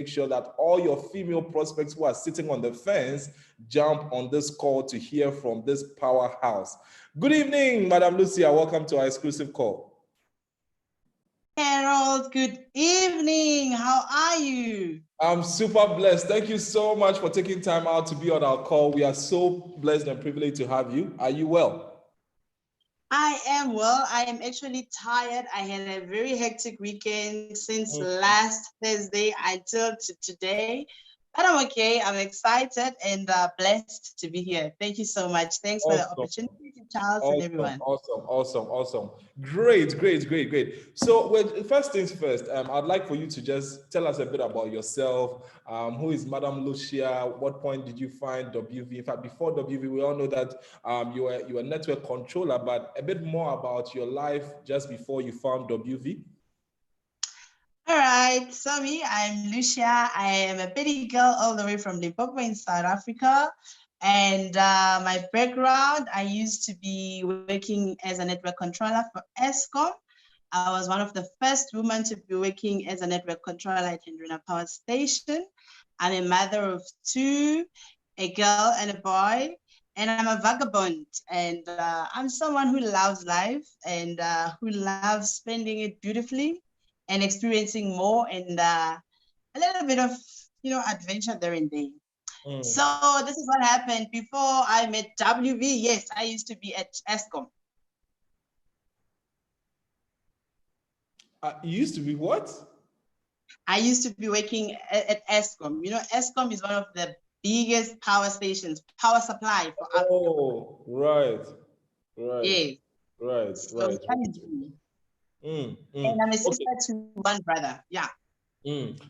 make sure that all your female prospects who are sitting on the fence jump on this call to hear from this powerhouse. Good evening, Madam Lucia. Welcome to our exclusive call. Harold, good evening. How are you? I'm super blessed. Thank you so much for taking time out to be on our call. We are so blessed and privileged to have you. Are you well? I am well. I am actually tired. I had a very hectic weekend since last Thursday until today. But I'm okay. I'm excited and blessed to be here. Thank you so much. Thanks for the opportunity, Charles, and everyone. Awesome. Great. So, well, first things first, I'd like for you to just tell us a bit about yourself. Who is Madam Lucia? What point did you find WV? In fact, before WV, we all know that you were a network controller, but a bit more about your life just before you found WV. All right, so me, I'm Lucia. I am a petty girl all the way from Limpopo in South Africa. And my background, I used to be working as a network controller for Eskom. I was one of the first women to be working as a network controller at Hendrina Power Station. I'm a mother of two, a girl and a boy, and I'm a vagabond. And I'm someone who loves life and who loves spending it beautifully and experiencing more and a little bit of, adventure there and there. So this is what happened before I met WV. Yes, I used to be at Eskom. You used to be what? I used to be working at Eskom. Eskom is one of the biggest power stations, power supply for Africa. Oh, right. Yes. Right. And I'm a sister to one brother. Yeah.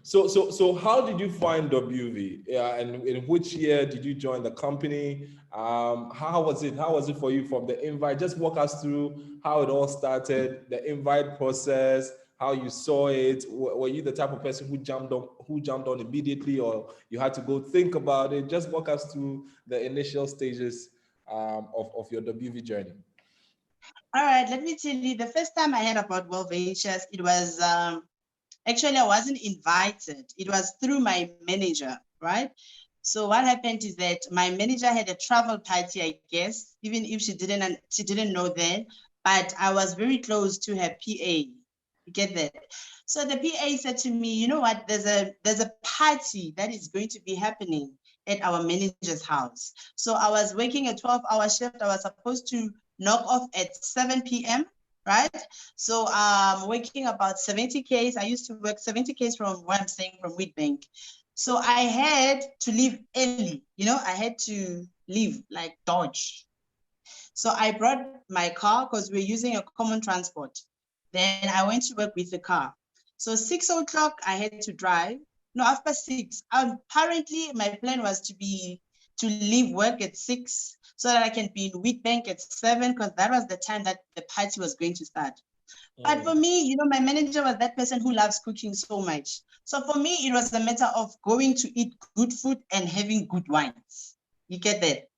So how did you find WV? And in which year did you join the company? How was it? How was it for you from the invite? Just walk us through how it all started, the invite process, how you saw it. Were you the type of person who jumped on immediately, or you had to go think about it? Just walk us through the initial stages of your WV journey. All right, let me tell you, the first time I heard about World Ventures, it was actually, I wasn't invited. It was through my manager, right? So what happened is that my manager had a travel party, I guess, even if she didn't know then, but I was very close to her PA. You get that? So the PA said to me, you know what, there's a party that is going to be happening at our manager's house. So I was working a 12-hour shift. I was supposed to knock off at 7 p.m., right? So working about 70 Ks. I used to work 70 Ks from where I'm staying from Wheatbank. So I had to leave early. I had to leave like Dodge. So I brought my car because we're using a common transport. Then I went to work with the car. So 6 o'clock I had to drive. No, after 6. Apparently my plan was to leave work at 6 so that I can be in Wheatbank at 7 because that was the time that the party was going to start. But for me, my manager was that person who loves cooking so much. So for me, it was a matter of going to eat good food and having good wines. You get that?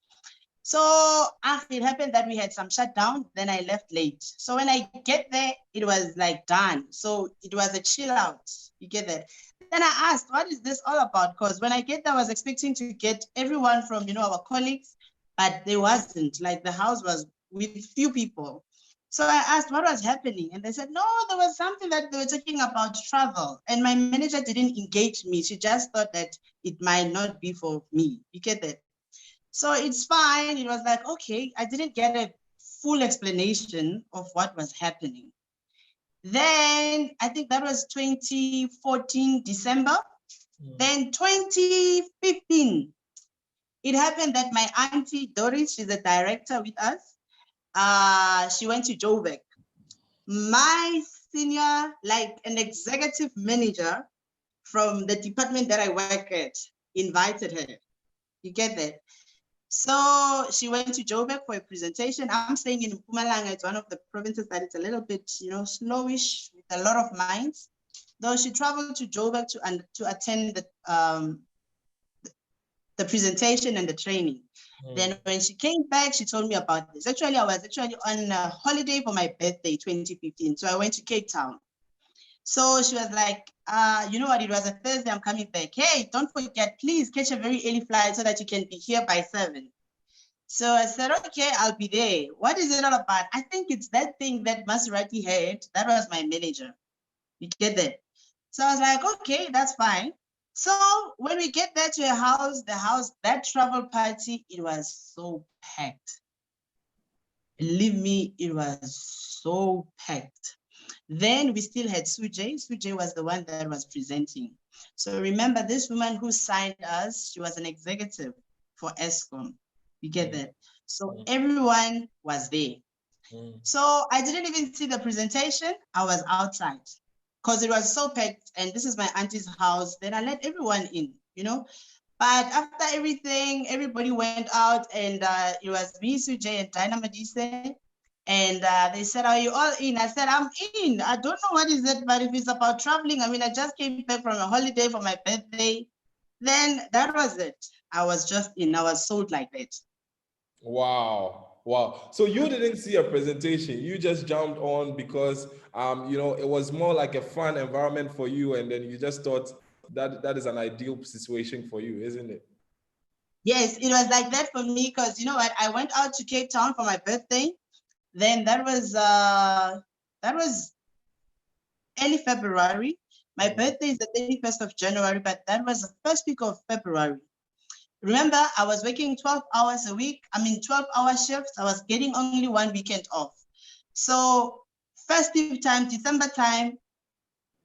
So it happened that we had some shutdown, then I left late. So when I get there, it was like done. So it was a chill out. You get that? Then I asked, what is this all about? Because when I get there, I was expecting to get everyone from, our colleagues, but there wasn't. Like the house was with few people. So I asked what was happening. And they said, no, there was something that they were talking about travel. And my manager didn't engage me. She just thought that it might not be for me. You get that? So it's fine. It was like, okay, I didn't get a full explanation of what was happening. Then I think that was 2014, December. Then 2015, it happened that my auntie Doris, she's a director with us. She went to Joburg. My senior, like an executive manager from the department that I work at, invited her. You get that? So she went to Joburg for a presentation. I'm staying in Mpumalanga. It's one of the provinces that it's a little bit, slowish with a lot of mines. Though she traveled to Joburg to attend the presentation and the training. Then when she came back, she told me about this. Actually, I was on a holiday for my birthday, 2015. So I went to Cape Town. So she was like, you know what, it was a Thursday, I'm coming back. Hey, don't forget, please catch a very early flight so that you can be here by 7. So I said, okay, I'll be there. What is it all about? I think it's that thing that Maserati had. That was my manager. You get that? So I was like, okay, that's fine. So when we get there to the house, that travel party, it was so packed. Believe me, it was so packed. Then we still had Sujay. Sujay was the one that was presenting. So remember, this woman who signed us, she was an executive for ESCOM. You get that? So everyone was there. So I didn't even see the presentation. I was outside because it was so packed, and this is my auntie's house. Then I let everyone in, you know. But after everything, everybody went out, and it was me, Sujay, and Dinah Madise. And they said, are you all in? I said, I'm in. I don't know what is it, but if it's about traveling, I mean, I just came back from a holiday for my birthday. Then that was it. I was just in. I was sold like that. Wow. Wow. So you didn't see a presentation. You just jumped on because you know, it was more like a fun environment for you, and then you just thought that that is an ideal situation for you, isn't it? Yes, it was like that for me because you know what? I went out to Cape Town for my birthday. Then that was early February. My birthday is the 31st of January, but that was the first week of February. Remember, I was working 12 hours a week. 12-hour shifts. I was getting only one weekend off. So festive time, December time,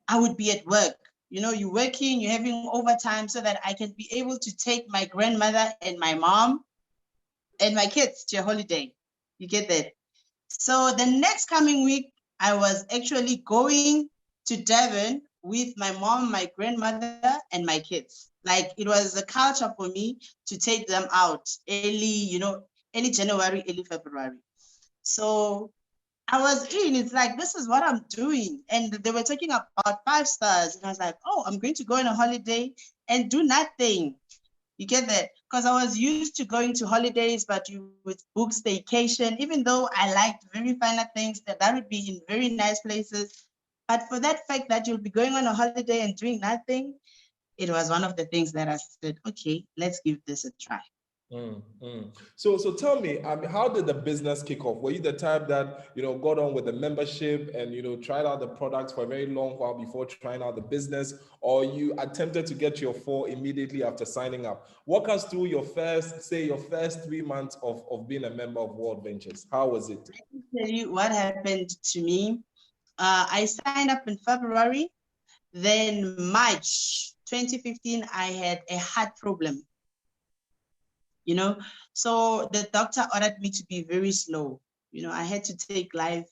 I would be at work. You know, you're working, you're having overtime so that I can be able to take my grandmother and my mom and my kids to a holiday. You get that? So the next coming week, I was actually going to Devon with my mom, my grandmother, and my kids. Like it was a culture for me to take them out early January, early February. So I was in, it's like, this is what I'm doing. And they were talking about 5 stars. And I was like, oh, I'm going to go on a holiday and do nothing. You get that? Because I was used to going to holidays, but you would book staycation, even though I liked very finer things, that would be in very nice places. But for that fact that you'll be going on a holiday and doing nothing, it was one of the things that I said, okay, let's give this a try. So tell me, how did the business kick off? Were you the type that, you know, got on with the membership and, you know, tried out the products for a very long while before trying out the business, or you attempted to get your 4 immediately after signing up? Walk us through your first 3 months of being a member of World Ventures. How was it? I can tell you what happened to me. I signed up in February. Then March 2015, I had a heart problem. You know, so the doctor ordered me to be very slow. You know, I had to take life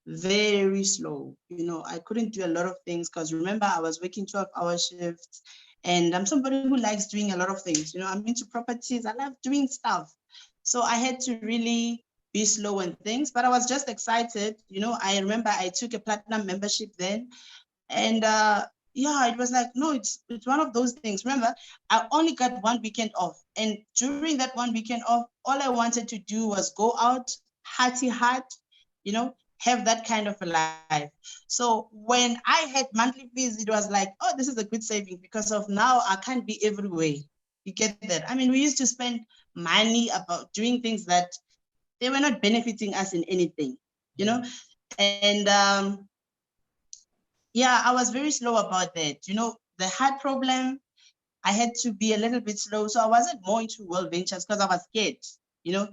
very slow. You know, I couldn't do a lot of things because remember, I was working 12-hour shifts, and I'm somebody who likes doing a lot of things. You know, I'm into properties, I love doing stuff. So I had to really be slow in things, but I was just excited. You know, I remember I took a platinum membership then, and yeah, it was like, no, it's one of those things. Remember, I only got one weekend off. And during that one weekend off, all I wanted to do was go out, hearty heart, you know, have that kind of a life. So when I had monthly fees, it was like, oh, this is a good saving because of now I can't be everywhere. You get that? I mean, we used to spend money about doing things that they were not benefiting us in anything, you know? And yeah, I was very slow about that. You know, the heart problem, I had to be a little bit slow. So I wasn't more into World Ventures because I was scared, you know,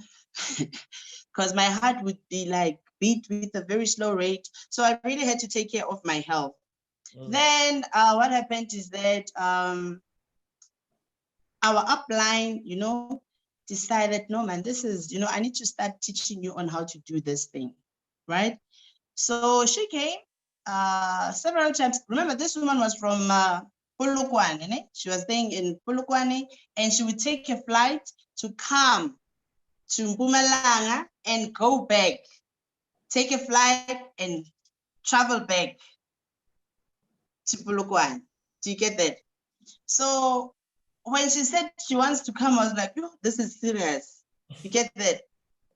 because my heart would be like beat with a very slow rate. So I really had to take care of my health. Then what happened is that our upline, you know, decided, no, man, this is, you know, I need to start teaching you on how to do this thing, right? So she came several times. Remember, this woman was from Polokwane. She was staying in Polokwane, and she would take a flight to come to Mpumalanga and go back. Take a flight and travel back to Polokwane. Do you get that? So when she said she wants to come, I was like, yo, this is serious. You get that?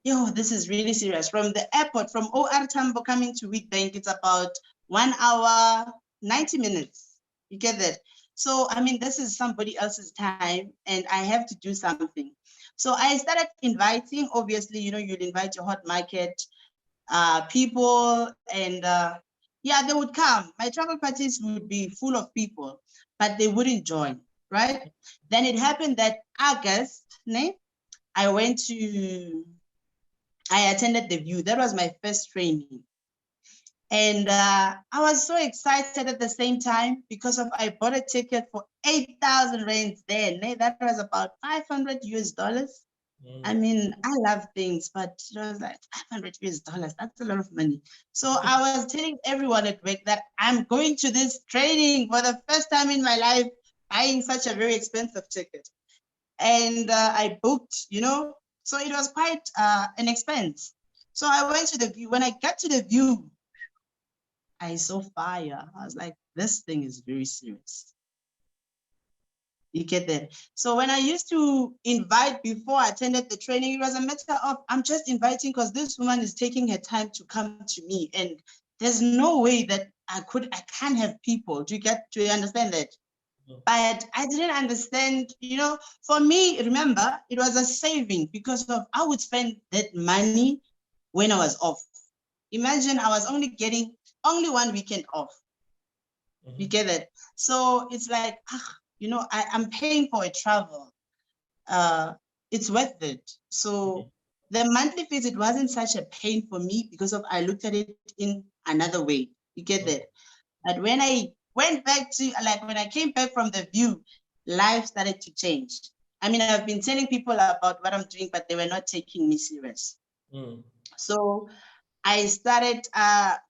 Yo, this is really serious. From the airport, from OR Tambo coming to Wheatbank, it's about 1 hour, 90 minutes. You get that? So, I mean, this is somebody else's time and I have to do something. So I started inviting, obviously, you know, you'll invite your hot market people and yeah, they would come. My travel parties would be full of people, but they wouldn't join, right? Then it happened that August, I attended the View. That was my first training. And I was so excited at the same time because I bought a ticket for 8,000 rands then. That was about 500 US dollars. I mean, I love things, but it was like 500 US dollars. That's a lot of money. So I was telling everyone at work that I'm going to this training for the first time in my life, buying such a very expensive ticket. And I booked, you know, so it was quite an expense. So I went to the View. When I got to the View, I saw fire. I was like, this thing is very serious. You get that? So when I used to invite before I attended the training, it was a matter of, I'm just inviting because this woman is taking her time to come to me. And there's no way that I can't have people. Do you understand that? But I didn't understand, you know, for me, remember, it was a saving because of I would spend that money when I was off. Imagine I was only getting only 1 weekend off. You get it? So it's like, you know, I'm paying for a travel. It's worth it. So the monthly fees, it wasn't such a pain for me because of I looked at it in another way. You get that? But when I went back to, like when I came back from the View, life started to change. I mean, I've been telling people about what I'm doing, but they were not taking me serious. So I started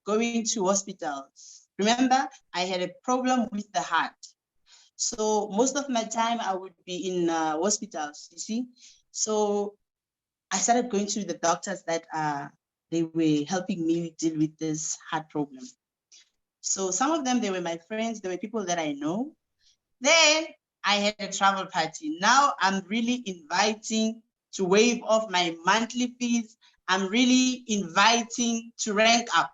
going to hospitals. Remember, I had a problem with the heart. So most of my time I would be in hospitals, you see. So I started going to the doctors that they were helping me deal with this heart problem. So some of them, they were my friends, they were people that I know. Then I had a travel party. Now I'm really inviting to waive off my monthly fees. I'm really inviting to rank up.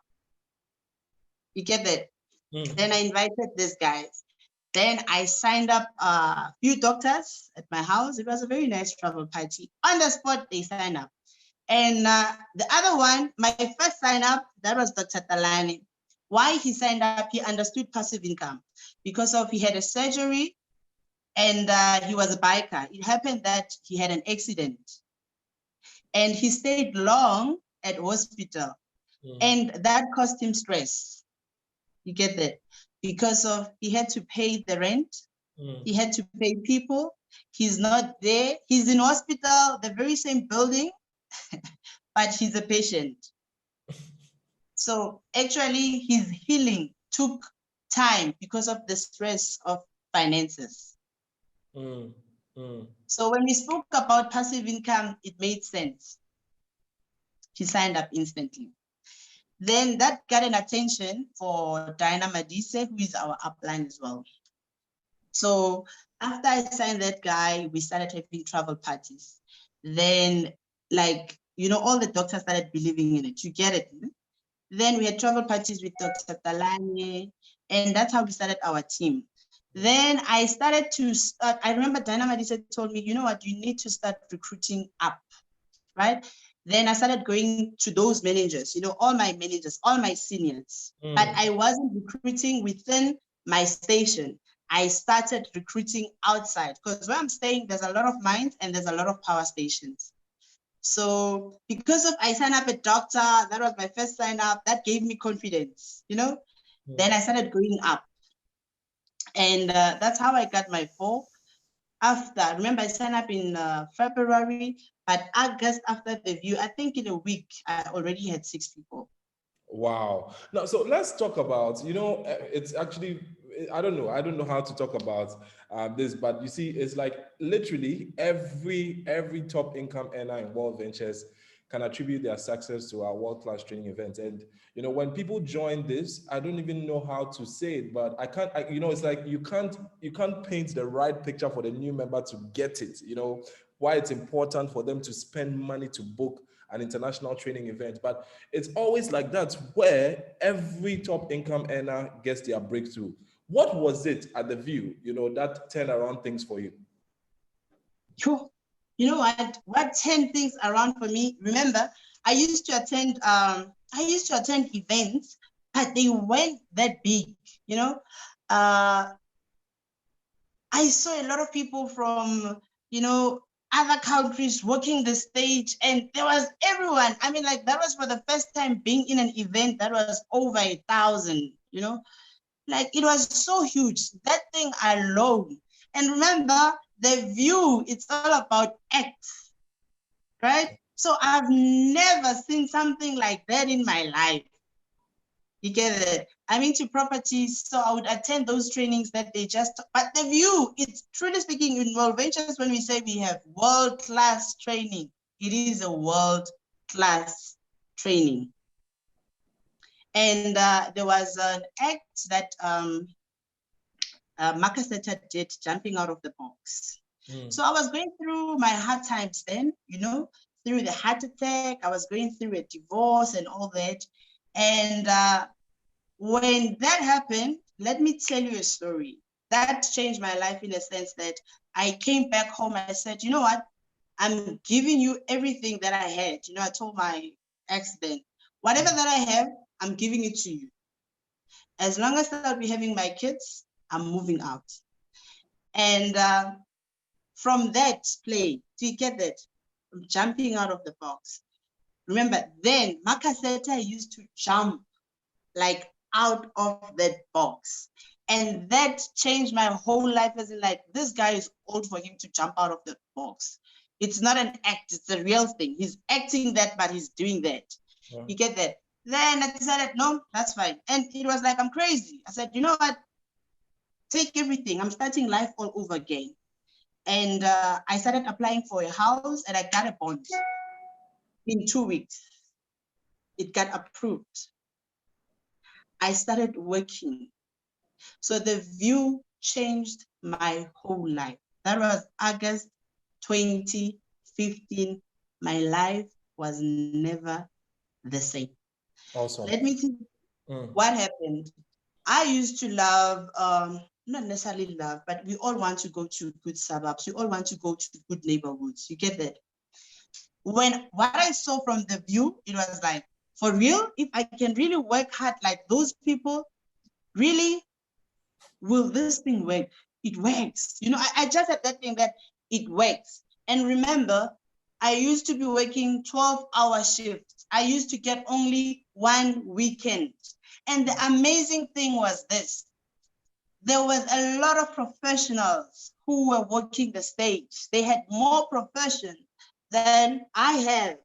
You get that? Then I invited these guys. Then I signed up a few doctors at my house. It was a very nice travel party. On the spot, they signed up. And the other one, my first sign up, that was Dr. Talani. Why he signed up, he understood passive income because of he had a surgery and he was a biker. It happened that he had an accident and he stayed long at hospital and that caused him stress. You get that? Because of he had to pay the rent, he had to pay people, he's not there, he's in hospital, the very same building, but he's a patient. So actually his healing took time because of the stress of finances. So when we spoke about passive income, it made sense. He signed up instantly. Then that got an attention for Diana Madise, who is our upline as well. So after I signed that guy, we started having travel parties. Then, like, you know, all the doctors started believing in it. You get it? Then we had travel parties with Dr. Talanye, and that's how we started our team. Then I started to start, I remember Diana Madise told me, you know what, you need to start recruiting up, right? Then I started going to those managers, you know, all my managers, all my seniors, but I wasn't recruiting within my station. I started recruiting outside because where I'm staying, there's a lot of mines and there's a lot of power stations. So because of I signed up a doctor, that was my first sign up, that gave me confidence, you know? Then I started going up. And that's how I got my 4. After, remember I signed up in February, but August after the View, I think in a week, I already had 6 people. Wow. Now, so let's talk about, you know, it's actually, I don't know how to talk about this, but you see, it's like literally every top income earner in World Ventures can attribute their success to our world-class training events. And, you know, when people join this, I don't even know how to say it, but you know, it's like you can't paint the right picture for the new member to get it, you know, why it's important for them to spend money to book an international training event. But it's always like that where every top income earner gets their breakthrough. What was it at the View, that turned around things for you? Sure. You know what 10 things around for me? Remember, I used to attend events, but they weren't that big, I saw a lot of people from, other countries working the stage, and there was everyone. I mean, like, that was for the first time being in an event that was over 1,000, like, it was so huge, that thing alone. And remember, the View, it's all about acts, right? So I've never seen something like that in my life. You get it? I'm into properties, so I would attend those trainings that but the View, it's truly speaking, in World Ventures, when we say we have world-class training, it is a world-class training. And there was an act that Mokabane did, jumping out of the box. So I was going through my hard times then, through the heart attack. I was going through a divorce and all that. And when that happened, let me tell you a story. That changed my life in a sense that I came back home. I said, you know what? I'm giving you everything that I had. I told my ex then, whatever that I have, I'm giving it to you. As long as I'll be having my kids, I'm moving out. And from that play, do you get that? From jumping out of the box. Remember, then Mokabane used to jump like out of that box. And that changed my whole life, as in, like, this guy is old for him to jump out of the box. It's not an act, it's a real thing. He's acting that, but he's doing that. Yeah. You get that? Then I decided, no, that's fine. And it was like, I'm crazy. I said, you know what? Take everything. I'm starting life all over again. And I started applying for a house, and I got a bond. In 2 weeks, it got approved. I started working. So the View changed my whole life. That was August 2015. My life was never the same. Awesome. Let me tell you what happened. I used to love, not necessarily love, but we all want to go to good suburbs. We all want to go to good neighborhoods. You get that? What I saw from the View, it was like, for real, if I can really work hard like those people, really, will this thing work? It works. I just had that thing that it works. And remember, I used to be working 12-hour shifts. I used to get only one weekend. And the amazing thing was this. There was a lot of professionals who were working the stage. They had more profession than I have.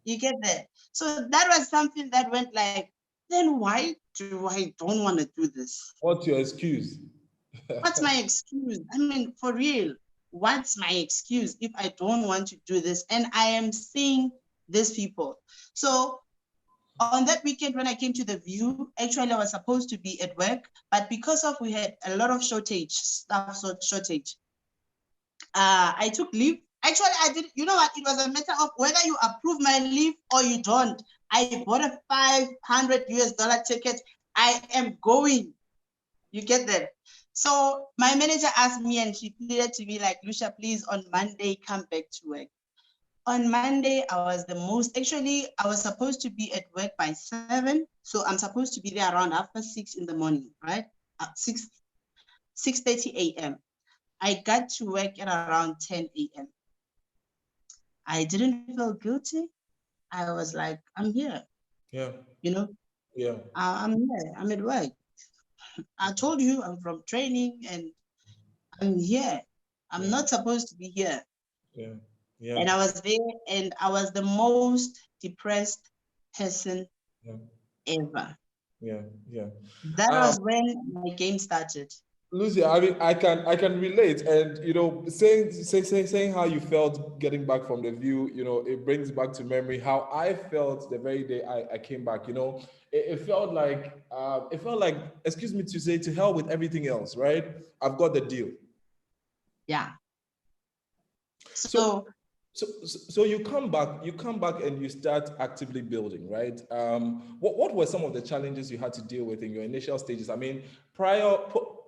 You get that? So that was something that went like, then why do I don't want to do this? What's your excuse? What's my excuse? I mean, for real, what's my excuse if I don't want to do this? And I am seeing these people. So on that weekend, when I came to the View, actually I was supposed to be at work, but because we had a lot of staff shortage, I took leave. Actually, I did. You know what? It was a matter of whether you approve my leave or you don't. I bought a $500 ticket. I am going. You get that? So my manager asked me, and she pleaded to me like, Lucia, please, on Monday, come back to work. On Monday, I was supposed to be at work by 7. So I'm supposed to be there around after 6 in the morning, right? At 6:30 a.m. I got to work at around 10 a.m. I didn't feel guilty. I was like, I'm here. Yeah. Yeah. I'm here. I'm at work. I told you I'm from training and I'm here. I'm not supposed to be here. Yeah. Yeah. And I was there, and I was the most depressed person ever. Yeah. Yeah. That was when my game started. Lucia, I mean, I can relate, and saying how you felt getting back from the View, it brings back to memory how I felt the very day I came back. It felt like excuse me to say, to hell with everything else, right? I've got the deal. Yeah. So So you come back and you start actively building, right? What were some of the challenges you had to deal with in your initial stages? I mean, pre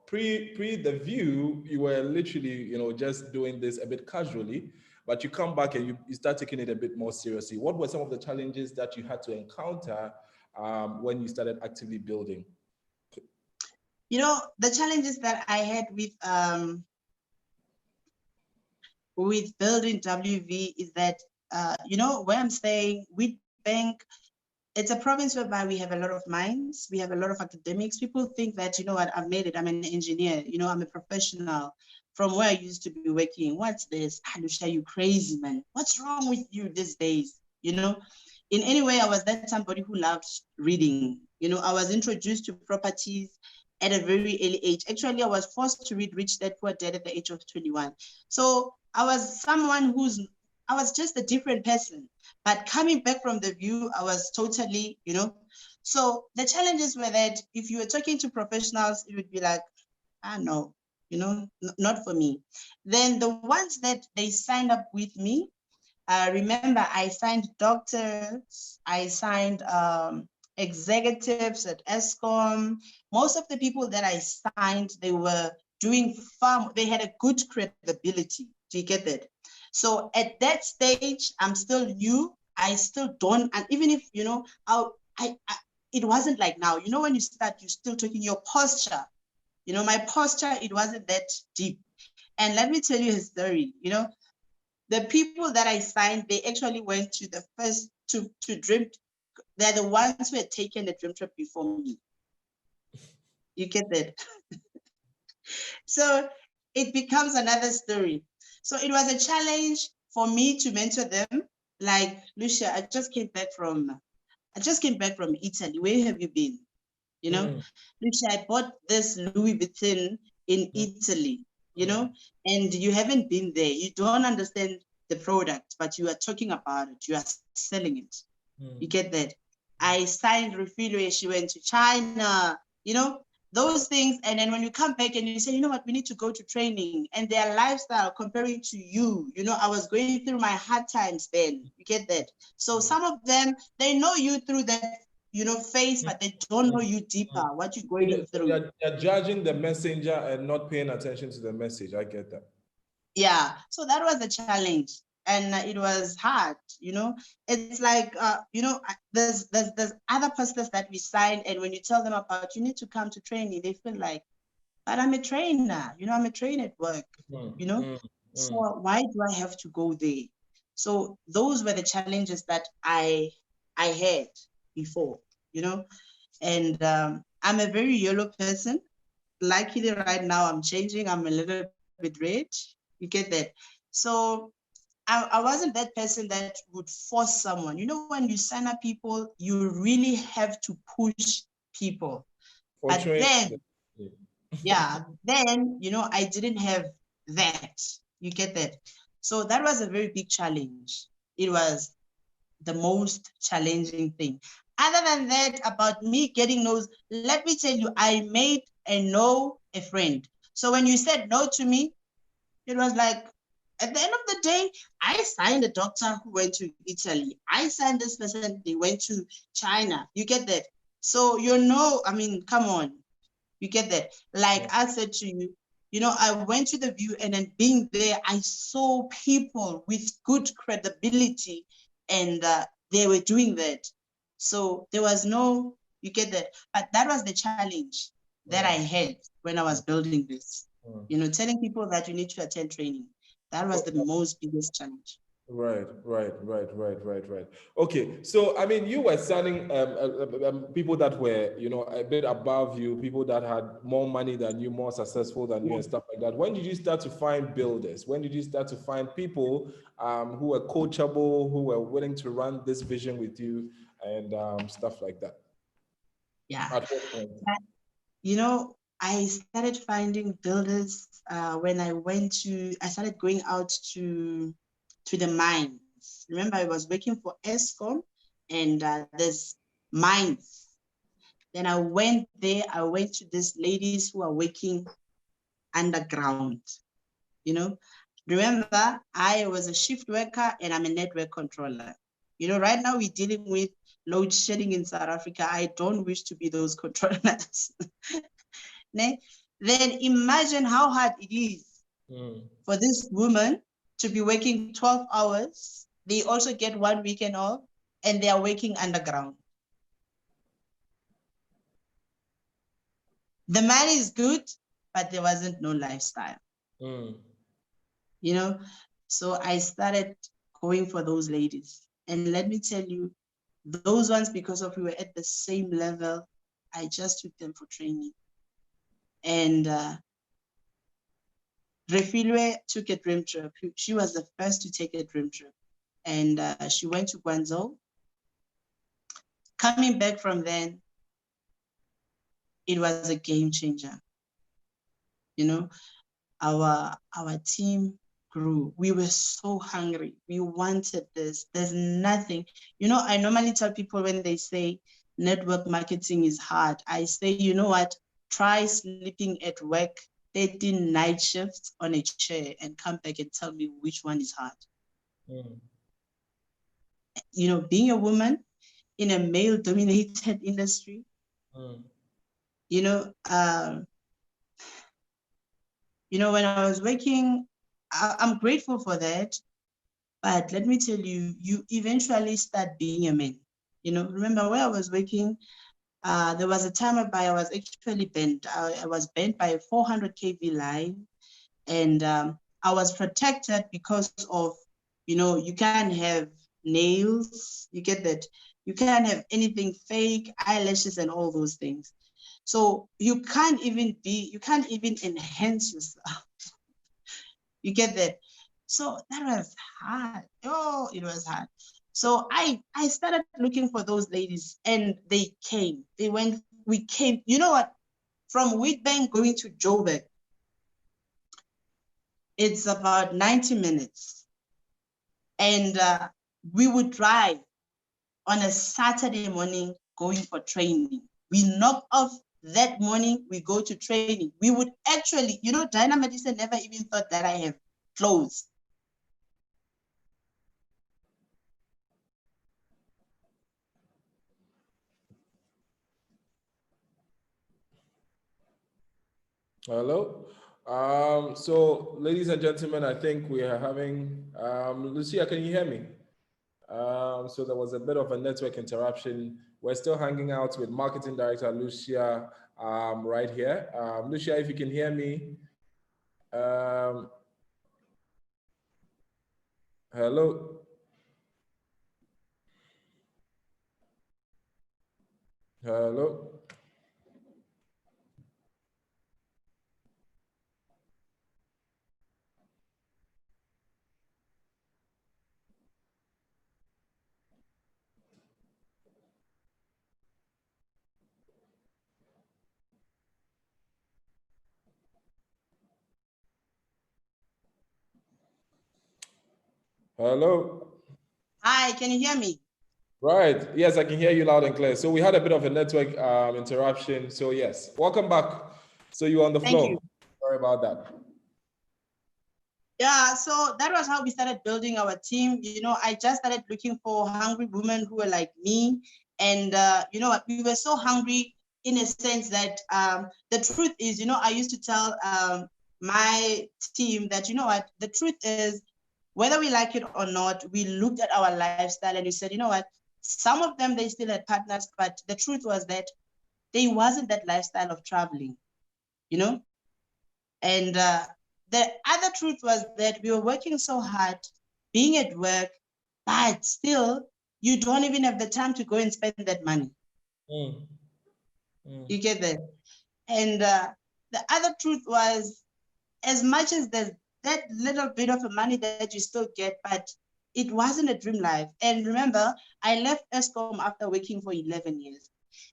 the view, you were literally, just doing this a bit casually, but you come back and you start taking it a bit more seriously. What were some of the challenges that you had to encounter when you started actively building? The challenges that I had with building WV is that, where I'm staying, we bank, it's a province whereby we have a lot of minds, we have a lot of academics. People think that, you know what, I've made it, I'm an engineer, I'm a professional from where I used to be working. What's this? Lucia, you crazy, man. What's wrong with you these days? In any way, I was that somebody who loved reading. I was introduced to properties at a very early age. Actually, I was forced to read Rich Dad Poor Dad at the age of 21. So I was I was just a different person. But coming back from the view, I was totally, So the challenges were that if you were talking to professionals, it would be like, no, not for me. Then the ones that they signed up with me, remember, I signed doctors, I signed executives at ESCOM. Most of the people that I signed, they were doing they had a good credibility. Do you get that? So at that stage, I'm still new. I still don't, and even if, it wasn't like now, when you start, you're still talking your posture. My posture, it wasn't that deep. And let me tell you a story, the people that I signed, they actually went to the first, to Dream. They're the ones who had taken the Dream Trip before me. You get that? So it becomes another story. So it was a challenge for me to mentor them. Like, Lucia, I just came back from Italy. Where have you been? Lucia, I bought this Louis Vuitton in Italy, and you haven't been there. You don't understand the product, but you are talking about it. You are selling it. You get that? I signed Refilway. She went to China, those things. And then when you come back and you say, you know what, we need to go to training, and their lifestyle comparing to you, I was going through my hard times then. You get that? So some of them, they know you through that, face, but they don't know you deeper, what you're going through. They're judging the messenger and not paying attention to the message. I get that. Yeah, so that was a challenge. And it was hard, It's like, there's other pastors that we signed, and when you tell them about, you need to come to training, they feel like, but I'm a trainer, I'm a trainer at work, So why do I have to go there? So those were the challenges that I had before, and I'm a very yellow person. Luckily right now I'm changing, I'm a little bit red. You get that? So I wasn't that person that would force someone. When you sign up people, you really have to push people. But then, I didn't have that. You get that? So that was a very big challenge. It was the most challenging thing. Other than that, about me getting no's, let me tell you, I made a no a friend. So when you said no to me, it was like, at the end of the day, I signed a doctor who went to Italy. I signed this person, they went to China. You get that? So come on. You get that? Like I said to you, I went to the view, and then being there, I saw people with good credibility, and they were doing that. So there was no, you get that? But that was the challenge that I had when I was building this. Telling people that you need to attend training. That was the most biggest challenge. Right. Okay, so I mean, you were signing people that were, a bit above you, people that had more money than you, more successful than you, and stuff like that. When did you start to find builders? When did you start to find people who were coachable, who were willing to run this vision with you, and stuff like that? Yeah. At what point? I started finding builders when I started going out to the mines. Remember, I was working for ESCOM, and there's mines. Then I went there, I went to these ladies who are working underground, Remember, I was a shift worker and I'm a network controller. You know, right now we're dealing with load shedding in South Africa. I don't wish to be those controllers. Then imagine how hard it is for this woman to be working 12 hours. They also get 1 weekend off and they are working underground. The money is good, but there wasn't no lifestyle. You know, so I started going for those ladies. And let me tell you, those ones, because of we were at the same level, I just took them for training. And Refilwe took a dream trip. She was the first to take a dream trip. And she went to Guangzhou. Coming back from then, it was a game changer. You know, our team grew. We were so hungry. We wanted this. There's nothing. You know, I normally tell people when they say network marketing is hard, I say, you know what? Try sleeping at work 13 night shifts on a chair and come back and tell me which one is hard. You know, being a woman in a male-dominated industry, you know, when I was working, I'm grateful for that. But let me tell you, you eventually start being a man. You know, remember where I was working, there was a time whereby I was actually banned. I was banned by a 400 kV line, and I was protected because of, you know, you can't have nails, you get that? You can't have anything fake, eyelashes and all those things. So you can't even enhance yourself. You get that? So that was hard. Oh, it was hard. So I started looking for those ladies and they came. We came. You know what? From Witbank going to Joburg, it's about 90 minutes. And we would drive on a Saturday morning going for training. We knock off that morning, we go to training. We would actually, you know, Diana Madison never even thought that I have clothes. Hello. So, ladies and gentlemen, I think we are having Lucia. Can you hear me? So there was a bit of a network interruption. We're still hanging out with Marketing Director Lucia right here. Lucia, if you can hear me. Hello. Hello. Hello. Hi, can you hear me? Right. Yes, I can hear you loud and clear. So we had a bit of a network interruption. So yes, welcome back. So you're on the Thank floor. you. Sorry about that. Yeah, so that was how we started building our team. You know, I just started looking for hungry women who were like me. And you know what, we were so hungry in a sense that the truth is, you know, I used to tell my team that, you know what, the truth is, whether we like it or not, we looked at our lifestyle and we said, you know what, some of them, they still had partners, but the truth was that there wasn't that lifestyle of traveling, you know? And the other truth was that we were working so hard, being at work, but still, you don't even have the time to go and spend that money. You get that? And the other truth was, as much as there's that little bit of money that you still get, but it wasn't a dream life. And remember, I left ESCOM after working for 11 years.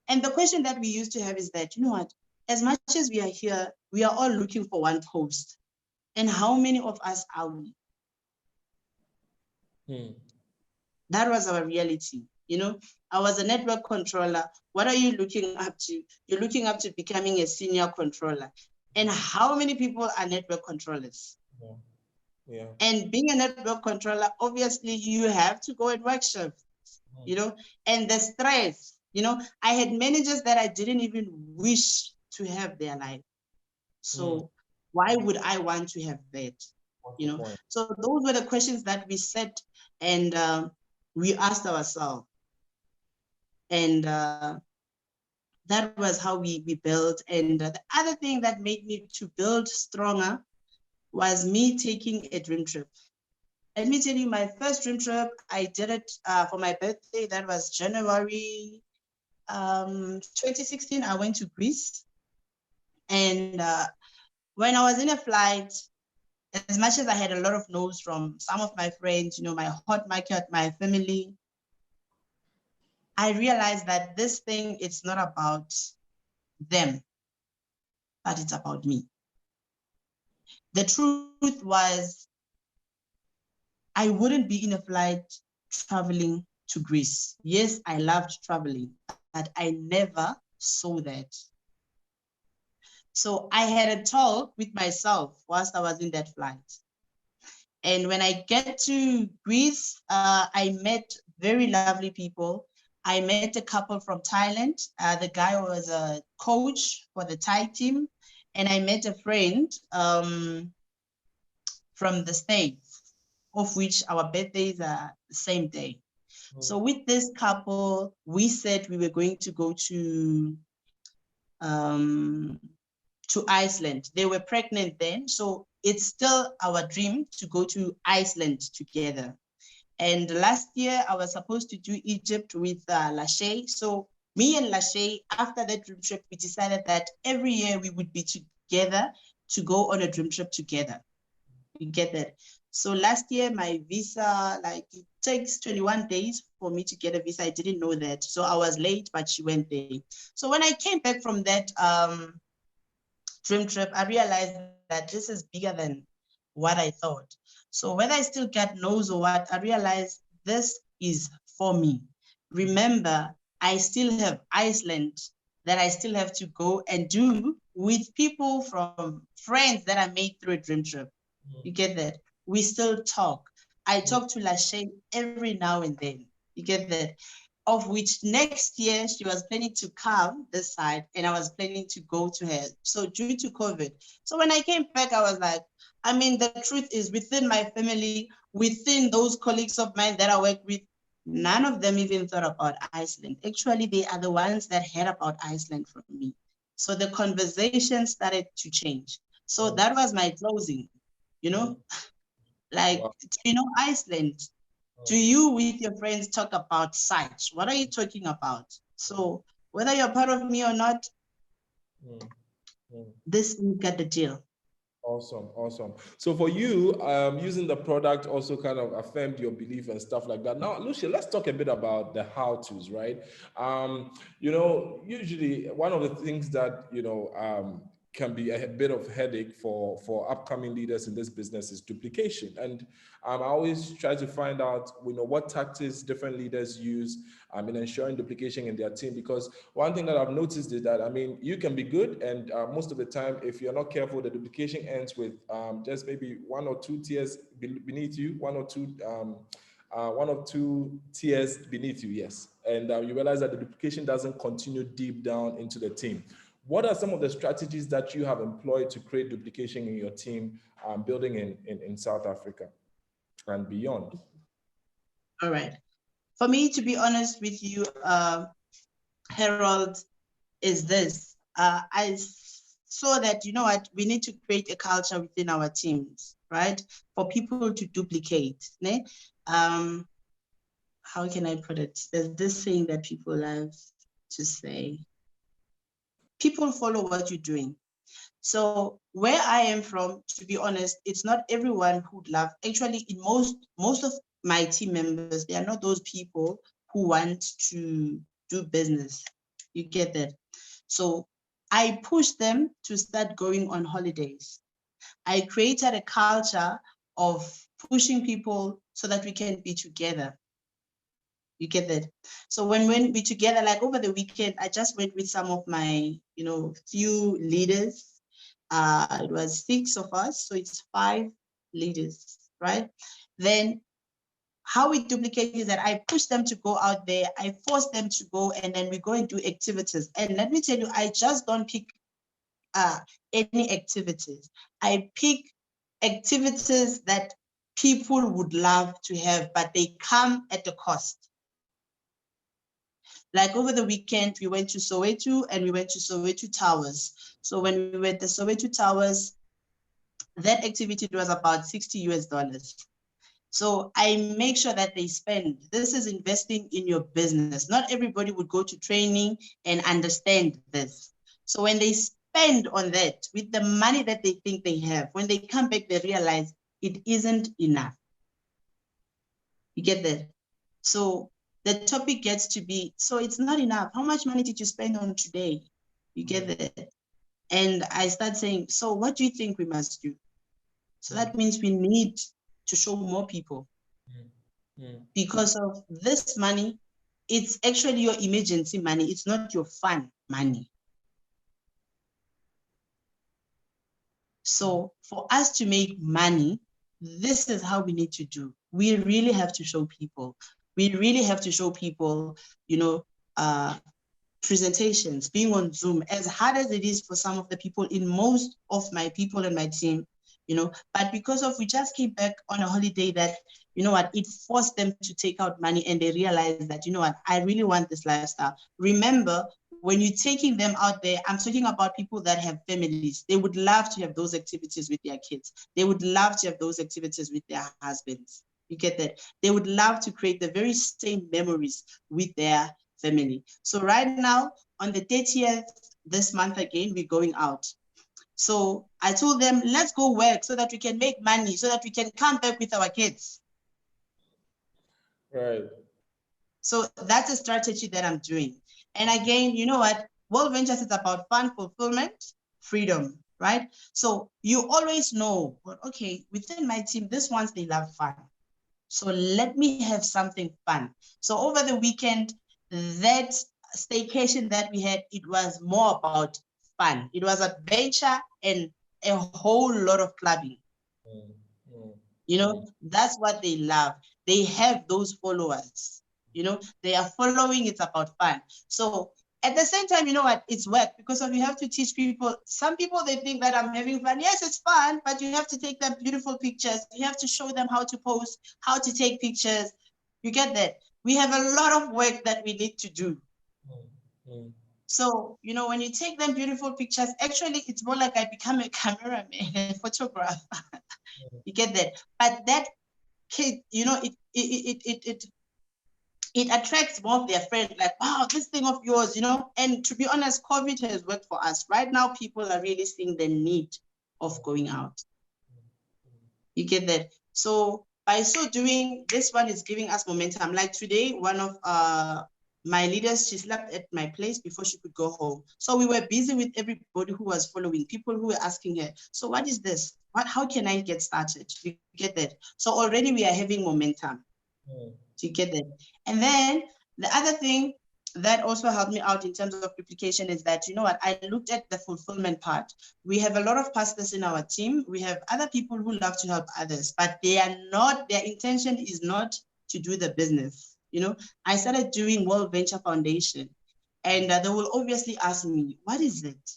And the question that we used to have is that, you know what, as much as we are here, we are all looking for one post. And how many of us are we? That was our reality. You know, I was a network controller. What are you looking up to? You're looking up to becoming a senior controller. And how many people are network controllers? Yeah. And being a network controller, obviously you have to go and work shifts, you know, and the stress, you know, I had managers that I didn't even wish to have their life. So why would I want to have that? What's You the know, point? so those were the questions that we set and we asked ourselves. And that was how we built. And the other thing that made me to build stronger was me taking a dream trip. Let me tell you, my first dream trip, I did it for my birthday. That was January 2016. I went to Greece. And when I was in a flight, as much as I had a lot of no's from some of my friends, you know, my hot market, my family, I realized that this thing, it's not about them, but it's about me. The truth was, I wouldn't be in a flight traveling to Greece. Yes, I loved traveling, but I never saw that. So I had a talk with myself whilst I was in that flight. And when I get to Greece, I met very lovely people. I met a couple from Thailand. The guy was a coach for the Thai team. And I met a friend from the States, of which our birthdays are the same day. So with this couple, we said we were going um, to Iceland. They were pregnant then, so it's still our dream to go to Iceland together. And last year, I was supposed to do Egypt with Lachey. So me and Lachey, after that dream trip, we decided that every year we would be together to go on a dream trip together. You get that? So last year, my visa, like it takes 21 days for me to get a visa. I didn't know that. So I was late, but she went there. So when I came back from that dream trip, I realized that this is bigger than what I thought. So whether I still get no's or what, I realized this is for me. Remember, I still have Iceland that I still have to go and do with people from friends that I made through a dream trip. You get that? We still talk. I talk to Lachey every now and then. You get that? Of which next year she was planning to come this side and I was planning to go to her. So due to COVID. So when I came back, I was like, I mean, the truth is within my family, within those colleagues of mine that I work with, none of them even thought about Iceland. Actually, they are the ones that heard about Iceland from me. So the conversation started to change. So that was my closing, you know, like, Wow. you know, Iceland. Do you with your friends talk about sites? What are you talking about? So whether you're part of me or not, this you get the deal. Awesome, awesome. So for you, using the product also kind of affirmed your belief and stuff like that. Now, Lucia, let's talk a bit about the how-tos, right? You know, usually one of the things that, you know, can be a bit of headache for upcoming leaders in this business is duplication. And I always try to find out, you know, what tactics different leaders use in ensuring duplication in their team. Because one thing that I've noticed is that, I mean, you can be good, and most of the time, if you're not careful, the duplication ends with just maybe one or two tiers beneath you, one or two tiers beneath you, yes. And you realize that the duplication doesn't continue deep down into the team. What are some of the strategies that you have employed to create duplication in your team, building in South Africa and beyond? All right. For me, to be honest with you, Harold, is this. I saw that, you know what, we need to create a culture within our teams, right? For people to duplicate. Ne? How can I put it? There's this saying that people love to say, people follow what you're doing. So where I am from, to be honest, it's not everyone who'd love. Actually, in most of my team members, they are not those people who want to do business. You get that? So I push them to start going on holidays. I created a culture of pushing people so that we can be together. You get that? So when we together, like over the weekend, I just went with some of my, you know, few leaders. It was 6 of us, so it's 5 leaders, right? Then how we duplicate is that I push them to go out there, I force them to go, and then we go and do activities. And let me tell you, I just don't pick any activities. I pick activities that people would love to have, but they come at a cost. Like over the weekend, we went to Soweto and we went to Soweto Towers. So when we were at the Soweto Towers, that activity was about $60 US. So I make sure that they spend. This is investing in your business. Not everybody would go to training and understand this. So when they spend on that with the money that they think they have, when they come back, they realize it isn't enough. You get that? So the topic gets to be, so it's not enough. How much money did you spend on today? You get that? And I start saying, so what do you think we must do? So that means we need to show more people. Because of this money, it's actually your emergency money. It's not your fun money. So for us to make money, this is how we need to do. We really have to show people. We really have to show people, you know, presentations, being on Zoom, as hard as it is for some of the people, in most of my people and my team, you know, but because of, we just came back on a holiday that, you know what, it forced them to take out money and they realized that, you know what, I really want this lifestyle. Remember, when you're taking them out there, I'm talking about people that have families. They would love to have those activities with their kids. They would love to have those activities with their husbands. You get that? They would love to create the very same memories with their family. So right now, on the 30th this month again, we're going out. So I told them, let's go work so that we can make money, so that we can come back with our kids. Right. So that's a strategy that I'm doing. And again, you know what? World Ventures is about fun, fulfillment, freedom, right? So you always know, well, okay, within my team, this ones, they love fun. So let me have something fun. So over the weekend, that staycation that we had, it was more about fun. It was adventure and a whole lot of clubbing. You know, that's what they love. They have those followers. You know, they are following, it's about fun. So at the same time, you know what, it's work, because of, you have to teach people. Some people, they think that I'm having fun. Yes, it's fun, but you have to take them beautiful pictures. You have to show them how to post, how to take pictures. You get that? We have a lot of work that we need to do. So, you know, when you take them beautiful pictures, actually, it's more like I become a cameraman, a photographer. You get that? But that kid, you know, it attracts more of their friends, like, wow, this thing of yours, you know. And to be honest, COVID has worked for us. Right now, people are really seeing the need of going out. You get that? So by so doing, this one is giving us momentum. Like today, one of my leaders, she slept at my place before she could go home. So we were busy with everybody who was following, people who were asking her, so what is this? How can I get started? You get that? So already we are having momentum. You get that? And then the other thing that also helped me out in terms of duplication is that, you know what, I looked at the fulfillment part. We have a lot of pastors in our team. We have other people who love to help others, but they are not, their intention is not to do the business. You know, I started doing World Venture Foundation, and they will obviously ask me, what is it?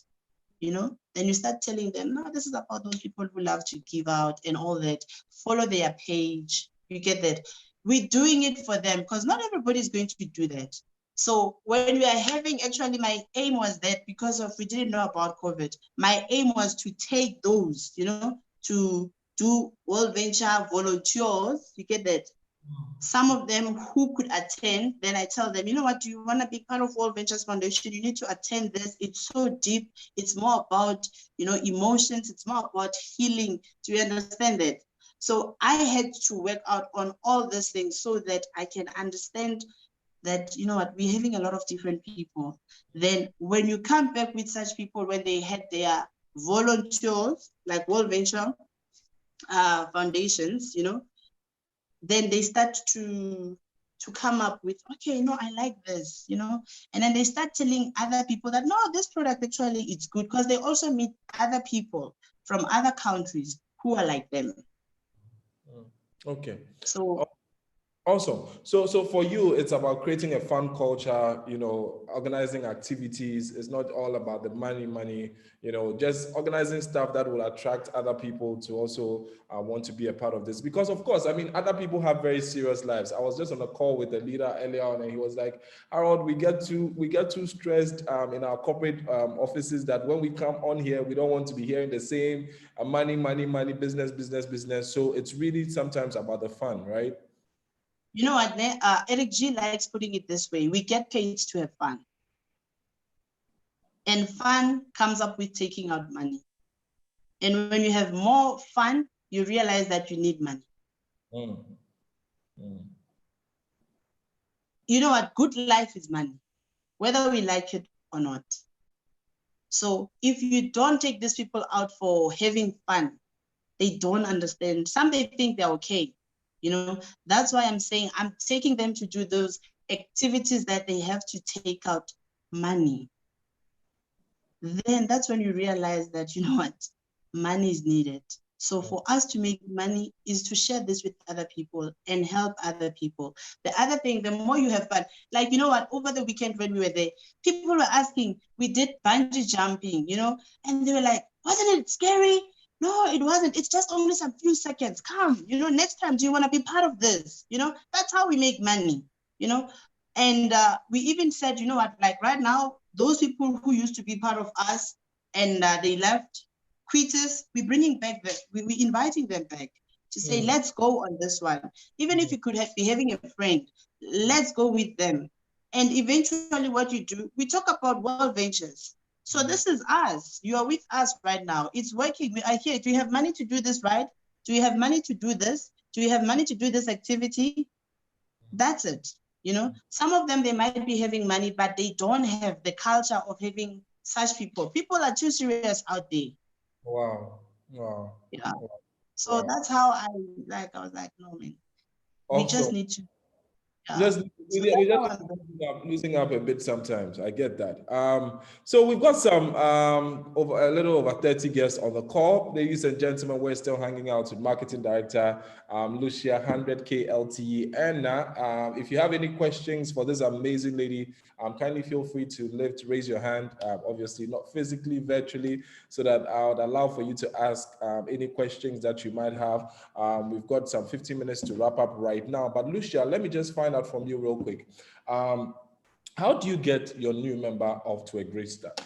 You know, then you start telling them, no, this is about those people who love to give out and all that. Follow their page. You get that? We're doing it for them because not everybody is going to do that. So when we are having, actually, my aim was that because of, we didn't know about COVID, my aim was to take those, you know, to do World Venture volunteers. You get that? Some of them who could attend, then I tell them, you know what, do you want to be part of World Ventures Foundation? You need to attend this. It's so deep. It's more about, you know, emotions. It's more about healing. Do you understand that? So I had to work out on all these things so that I can understand that, you know what, we're having a lot of different people. Then when you come back with such people, when they had their volunteers, like World Venture foundations, you know, then they start to come up with, okay, no, I like this, you know, and then they start telling other people that, no, this product actually it's good, because they also meet other people from other countries who are like them. Okay. So Awesome. So for you, it's about creating a fun culture, organizing activities. It's not all about the money, just organizing stuff that will attract other people to also want to be a part of this. Because of course, I mean, other people have very serious lives. I was just on a call with a leader earlier on, and he was like, Harold, we get too stressed in our corporate offices that when we come on here, we don't want to be hearing the same money, business. So it's really sometimes about the fun, right? you know what, Eric G likes putting it this way: we get paid to have fun. And fun comes up with taking out money. And when you have more fun, you realize that you need money. You know what? Good life is money, whether we like it or not. So if you don't take these people out for having fun, they don't understand. Some may think they're okay. That's why I'm saying I'm taking them to do those activities that they have to take out money. Then that's when you realize that, you know what, money is needed. So for us to make money is to share this with other people and help other people. The other thing, the more you have fun, like, you know what, over the weekend when we were there, people were asking, we did bungee jumping, and they were like, wasn't it scary? No, it wasn't. It's just only some few seconds. Come, next time, do you want to be part of this? That's how we make money, and we even said, you know what, like right now, those people who used to be part of us and they left, quitters, we're bringing back we're inviting them back to say, let's go on this one. Even if you could be having a friend, let's go with them. And eventually what you do, we talk about World Ventures. So this is us. You are with us right now. It's working. I hear, do you have money to do this, right? Do you have money to do this? Do you have money to do this activity? That's it. Some of them, they might be having money, but they don't have the culture of having such people. People are too serious out there. Wow. Yeah. So that's how I was like, no, man, we just need to. We just losing up a bit sometimes. I get that. So we've got some over a little over 30 guests on the call. Ladies and gentlemen, we're still hanging out with Marketing Director Lucia, 100K LTE. And if you have any questions for this amazing lady, kindly feel free to raise your hand. Obviously, not physically, virtually, so that I would allow for you to ask any questions that you might have. We've got some 15 minutes to wrap up right now. But Lucia, let me just find out from you real quick. How do you get your new member off to a great start?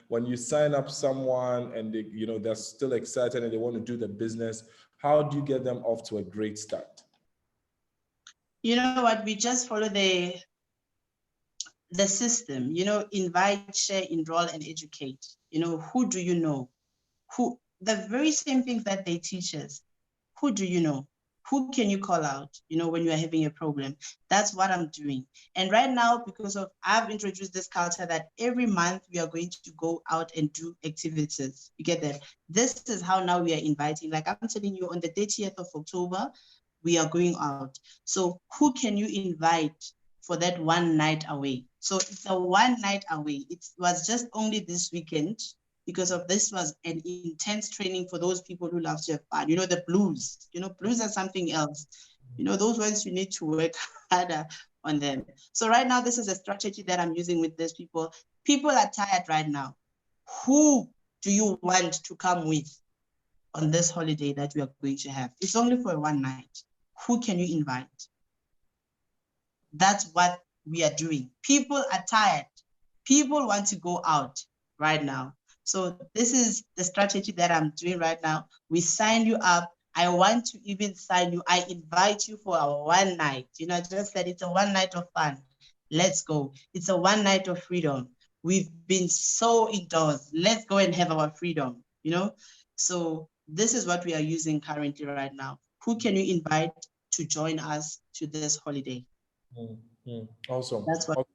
When you sign up someone and they, they're still excited and they want to do the business, how do you get them off to a great start? You know what? We just follow the system, invite, share, enroll, and educate. Who do you know? The very same things that they teach us. Who do you know? Who can you call out, when you are having a problem? That's what I'm doing. And right now, because I've introduced this culture that every month we are going to go out and do activities. You get that? This is how now we are inviting. Like I'm telling you, on the 30th of October, we are going out. So who can you invite for that one night away? So it's a one night away. It was just only this weekend, because of this was an intense training for those people who love to have fun. The blues, blues are something else. Those ones you need to work harder on them. So right now, this is a strategy that I'm using with these people. People are tired right now. Who do you want to come with on this holiday that we are going to have? It's only for one night. Who can you invite? That's what we are doing. People are tired. People want to go out right now. So this is the strategy that I'm doing right now. We sign you up. I want to even sign you. I invite you for our one night. I just said it's a one night of fun. Let's go. It's a one night of freedom. We've been so indoors. Let's go and have our freedom, So this is what we are using currently right now. Who can you invite to join us to this holiday? Awesome. That's what.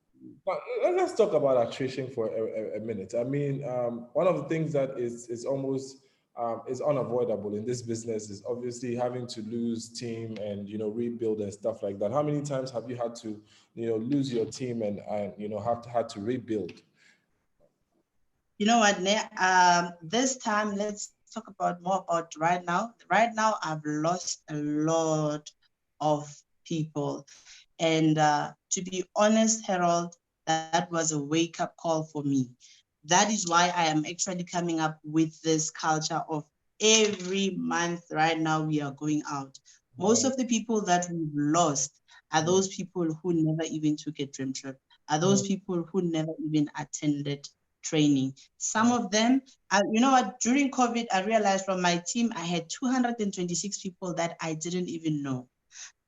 But let's talk about attrition for a minute. I mean, one of the things that is almost is unavoidable in this business is obviously having to lose team and rebuild and stuff like that. How many times have you had to lose your team and had to rebuild? You know what? This time, let's talk about more about right now. Right now, I've lost a lot of people. And to be honest, Harold, that was a wake-up call for me. That is why I am actually coming up with this culture of every month right now we are going out. Most of the people that we've lost are those people who never even took a dream trip, are those people who never even attended training. Some of them, you know what, during COVID, I realized from my team, I had 226 people that I didn't even know.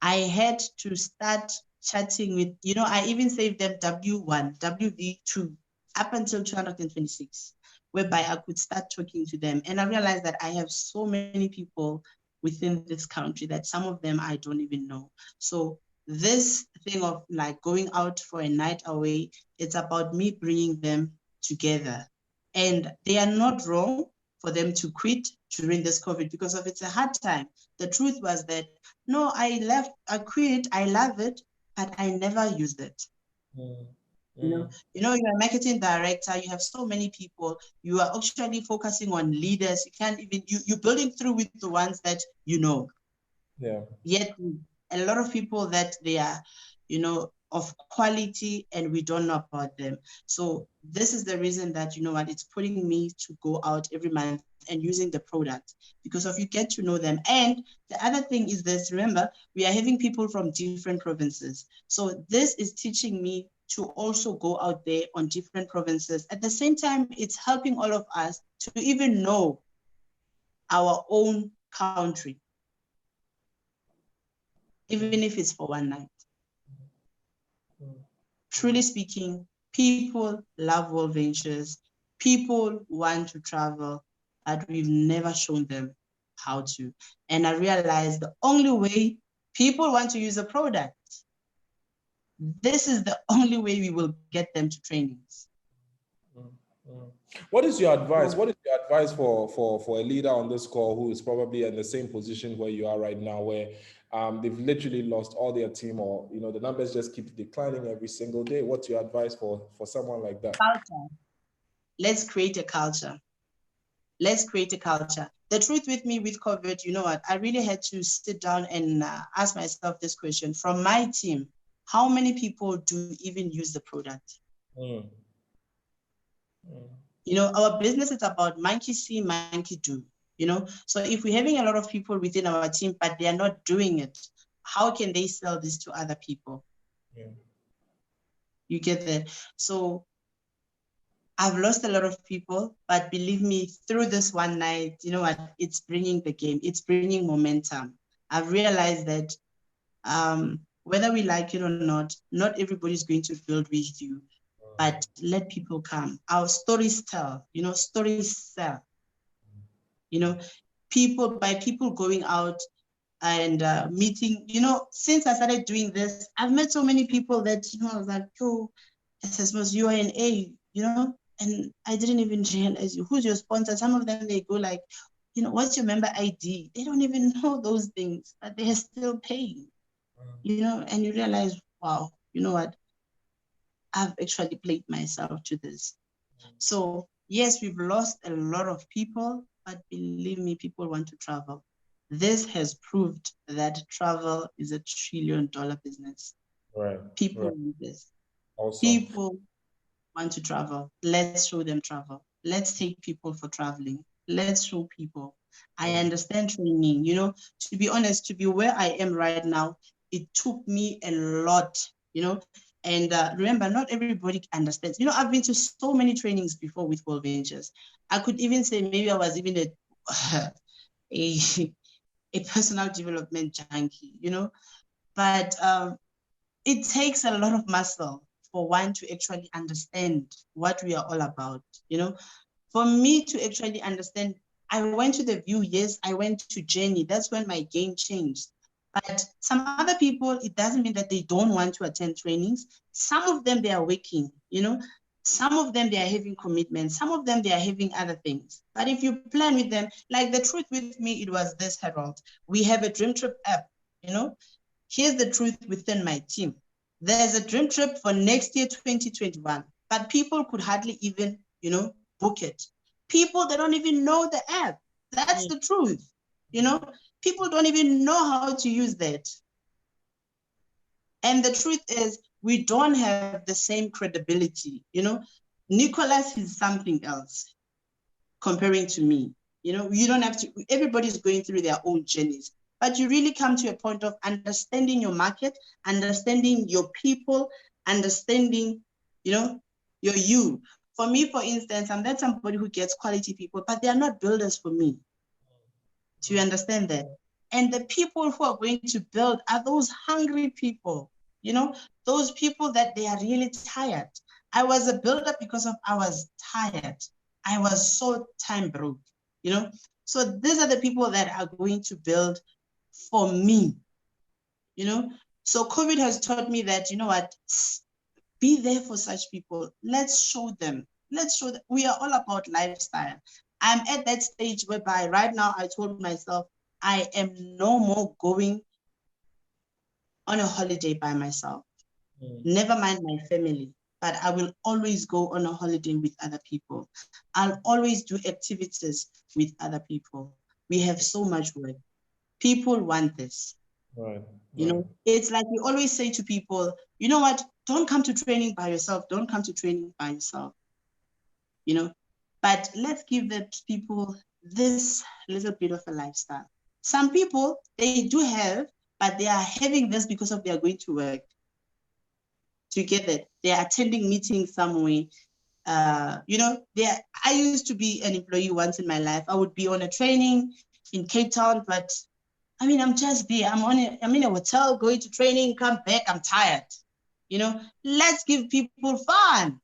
I had to start chatting with, you know, I even saved them W1, WV2, up until 226, whereby I could start talking to them. And I realized that I have so many people within this country that some of them I don't even know. So this thing of like going out for a night away, it's about me bringing them together. And they are not wrong for them to quit during this COVID because of it's a hard time. The truth was that, no, I left, I quit, I love it, but I never used it. You know, you're a marketing director, you have so many people, you are actually focusing on leaders, you can't even, you're building through with the ones that you know. Yeah. Yet a lot of people that they are, you know, of quality and we don't know about them. So this is the reason that, you know what, it's putting me to go out every month and using the product because of you get to know them. And the other thing is this, remember, we are having people from different provinces. So this is teaching me to also go out there on different provinces. At the same time, it's helping all of us to even know our own country, even if it's for one night. Truly speaking, people love World Ventures. People want to travel, but we've never shown them how to. And I realized the only way people want to use a product, this is the only way we will get them to trainings. What is your advice? What is your advice for a leader on this call who is probably in the same position where you are right now, where they've literally lost all their team, or you know the numbers just keep declining every single day? What's your advice for someone like that? Culture. Let's create a culture. Let's create a culture. The truth with me with COVID, you know what? I really had to sit down and ask myself this question. From my team, how many people do even use the product? You know, our business is about monkey see, monkey do, you know? So if we're having a lot of people within our team, but they are not doing it, how can they sell this to other people? You get that? So I've lost a lot of people, but believe me, through this one night, you know what? It's bringing the game. It's bringing momentum. I've realized that whether we like it or not everybody's going to build with you. But let people come. Our stories tell, you know, stories sell. You know, by people going out and meeting, you know, since I started doing this, I've met so many people that, you know, I was like, oh, SSMOS, you are an A, you know, and I didn't even realize you. Who's your sponsor? Some of them, they go like, you know, what's your member ID? They don't even know those things, but they're still paying, you know, and you realize, wow, you know what? I've actually played myself to this. So yes, we've lost a lot of people, but believe me, people want to travel. This has proved that travel is a $1 trillion business. Right. People need this. Awesome. People want to travel. Let's show them travel. Let's take people for traveling. Let's show people. I understand training, you know, to be honest, to be where I am right now, it took me a lot, you know. And remember, not everybody understands. You know, I've been to so many trainings before with World Ventures. I could even say maybe I was even a personal development junkie, you know. But it takes a lot of muscle for one to actually understand what we are all about, you know. For me to actually understand, I went to the View, yes, I went to Jenny. That's when my game changed. But some other people, it doesn't mean that they don't want to attend trainings. Some of them, they are working, you know. Some of them, they are having commitments. Some of them, they are having other things. But if you plan with them, like the truth with me, it was this, Harold. We have a Dream Trip app, you know. Here's the truth within my team. There's a dream trip for next year, 2021, but people could hardly even, you know, book it. People, they don't even know the app. That's the truth. You know, people don't even know how to use that. And the truth is, we don't have the same credibility. You know, Nicholas is something else comparing to me. You know, you don't have to, everybody's going through their own journeys, but you really come to a point of understanding your market, understanding your people, understanding, you know, your you. For me, for instance, I'm not somebody who gets quality people, but they are not builders for me. Do you understand that? And the people who are going to build are those hungry people, you know, those people that they are really tired. I was a builder because of I was tired. I was so time broke, you know. So these are the people that are going to build for me, you know. So COVID has taught me that, you know what, be there for such people. Let's show them. Let's show them. We are all about lifestyle. I'm at that stage whereby right now I told myself, I am no more going on a holiday by myself. Never mind my family, but I will always go on a holiday with other people. I'll always do activities with other people. We have so much work. People want this. Right. You know, it's like we always say to people, you know what, don't come to training by yourself. Don't come to training by yourself. You know, but let's give the people this little bit of a lifestyle. Some people, they do have, but they are having this because of they are going to work. To get that, they are attending meetings somewhere. You know, I used to be an employee once in my life. I would be on a training in Cape Town, but I mean, I'm just there. I'm in a hotel, going to training, come back, I'm tired. You know, let's give people fun.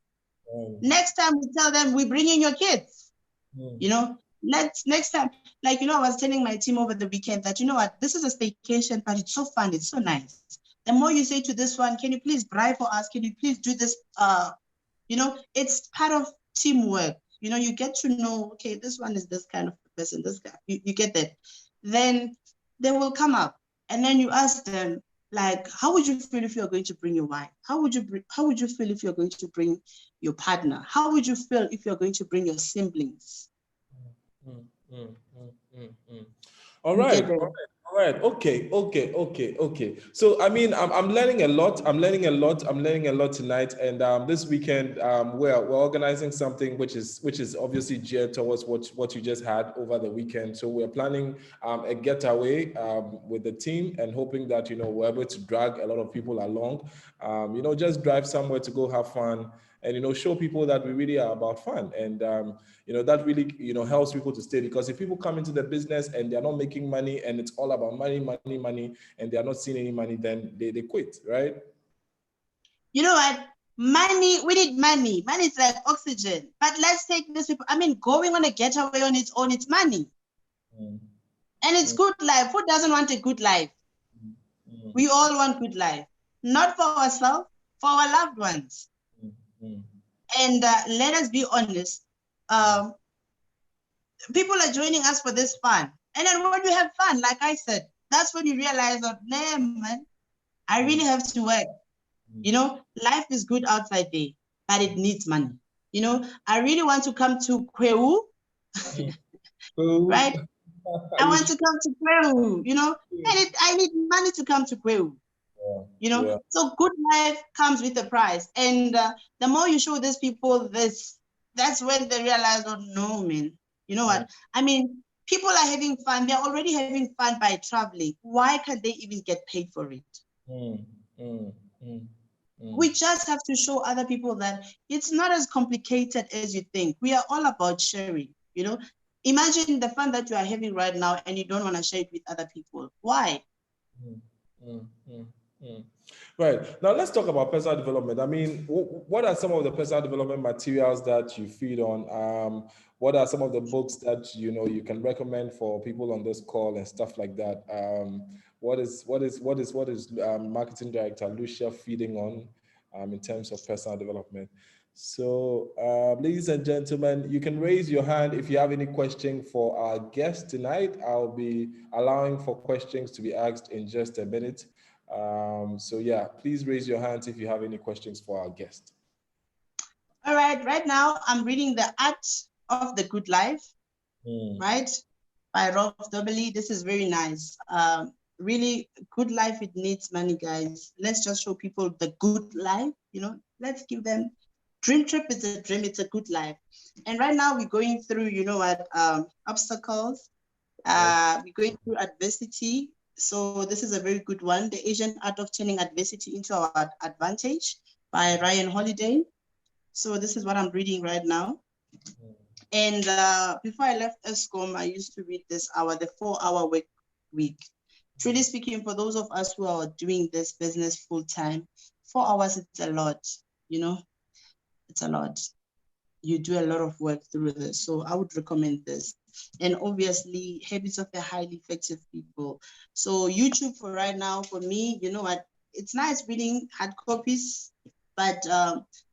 Next time we tell them we're bringing your kids. You know, next time, like, you know, I was telling my team over the weekend that, you know what, this is a staycation, but it's so fun, it's so nice. The more you say to this one, can you please bribe for us? Can you please do this? You know, it's part of teamwork. You know, you get to know, okay, this one is this kind of person, this guy, you get that. Then they will come up and then you ask them, like, how would you feel if you're going to bring your wife? How would you feel if you're going to bring your partner? How would you feel if you're going to bring your siblings? All right. All right. Okay. So, I mean, I'm learning a lot. I'm learning a lot tonight. And this weekend, we're organizing something which is obviously geared towards what you just had over the weekend. So we're planning a getaway with the team and hoping that, you know, we're able to drag a lot of people along. You know, just drive somewhere to go have fun and, you know, show people that we really are about fun. And, you know, that really, you know, helps people to stay, because if people come into the business and they're not making money and it's all about money, and they're not seeing any money, then they quit, right? You know what? Money, we need money. Money is like oxygen. But let's take this people. I mean, going on a getaway on its own, it's money. And it's good life. Who doesn't want a good life? We all want good life. Not for ourselves, for our loved ones. And let us be honest. People are joining us for this fun. And then when you have fun, like I said, that's when you realize that, man, I really have to work. You know, life is good outside there, but it needs money. You know, I really want to come to Kweu, right? I want to come to Kweu, you know, and I need money to come to Kweu. You know, so good life comes with a price. And the more you show these people this, that's when they realize, oh, no, man, you know what? I mean, people are having fun. They're already having fun by traveling. Why can't they even get paid for it? We just have to show other people that it's not as complicated as you think. We are all about sharing, you know. Imagine the fun that you are having right now and you don't want to share it with other people. Why? Right. Now let's talk about personal development. I mean, what are some of the personal development materials that you feed on? What are some of the books that, you know, you can recommend for people on this call and stuff like that? What is marketing director Lucia feeding on in terms of personal development? So, ladies and gentlemen, you can raise your hand if you have any question for our guest tonight. I'll be allowing for questions to be asked in just a minute. So yeah, please raise your hands if you have any questions for our guest. All right now I'm reading The Art of the Good Life, right? by Rolf W. This is very nice. Really good life, it needs money, guys. Let's just show people the good life, you know, let's give them dream trip is a dream, it's a good life. And right now we're going through, you know what, obstacles, we're going through adversity. So this is a very good one. The Asian Art of Turning Adversity into Our Advantage by Ryan Holiday. So this is what I'm reading right now. And before I left ESCOM, I used to read this hour, the 4-hour work week. Truly speaking, for those of us who are doing this business full time, 4 hours, it's a lot, you know, it's a lot. You do a lot of work through this. So I would recommend this. And obviously, Habits of a Highly Effective People. So YouTube for right now, for me, you know what, it's nice reading hard copies, but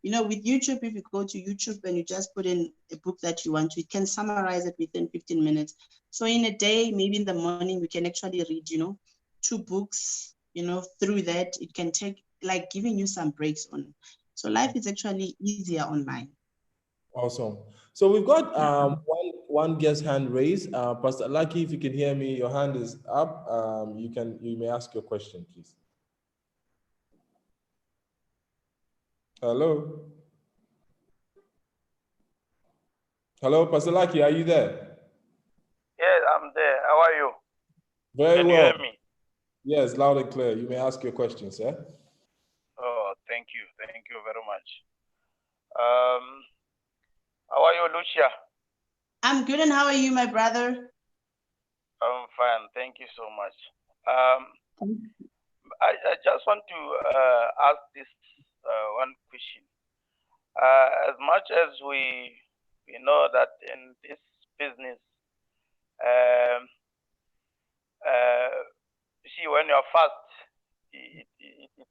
you know, with YouTube, if you go to YouTube and you just put in a book that you want to, it can summarize it within 15 minutes. So in a day, maybe in the morning, we can actually read, you know, 2 books, you know, through that. It can take, like, giving you some breaks on. So life is actually easier online. Awesome. So we've got one guest hand raised. Pastor Lucky, if you can hear me, your hand is up. You may ask your question, please. Hello. Hello, Pastor Lucky, are you there? Yes, I'm there. How are you? Very Can well. you hear me? Yes, loud and clear. You may ask your question, sir. Oh, thank you. Thank you very much. How are you, Lucia? I'm good, and how are you, my brother? I'm fine. Thank you so much. I just want to ask this one question. As much as we know that in this business, you see, when you're fast, it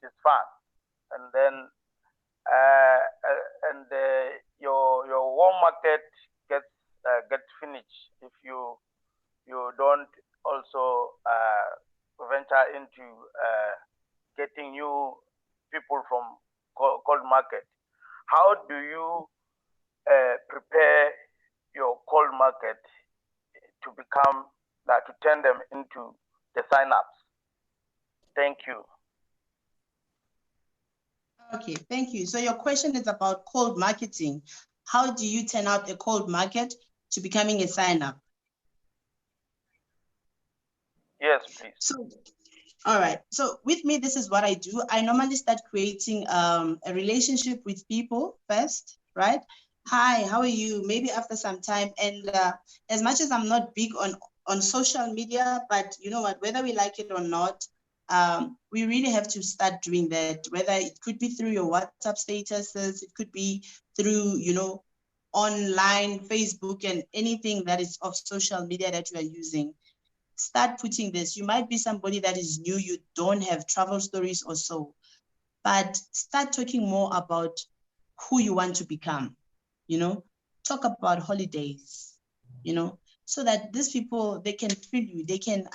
is fun, and then your warm market gets finished if you don't also venture into getting new people from cold market. How do you prepare your cold market to become to turn them into the sign-ups? Thank you. Okay, thank you. So your question is about cold marketing. How do you turn out a cold market to becoming a sign-up? Yes, please. So, all right. So with me, this is what I do. I normally start creating a relationship with people first, right? Hi, how are you? Maybe after some time. And as much as I'm not big on social media, but you know what, whether we like it or not, we really have to start doing that, whether it could be through your WhatsApp statuses, it could be through, you know, online, Facebook, and anything that is of social media that you are using. Start putting this. You might be somebody that is new, you don't have travel stories or so, but start talking more about who you want to become, you know, talk about holidays, you know, so that these people, they can feel you, they can,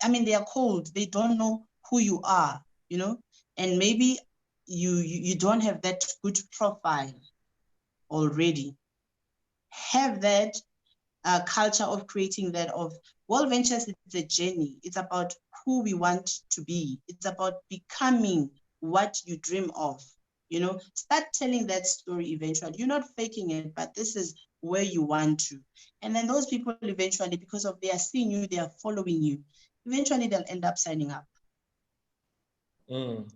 I mean, they are cold, they don't know who you are, you know, and maybe you don't have that good profile already. Have that culture of creating that of World Ventures. It's a journey. It's about who we want to be. It's about becoming what you dream of. You know, start telling that story eventually. You're not faking it, but this is where you want to. And then those people eventually, because of they are seeing you, they are following you. Eventually, they'll end up signing up.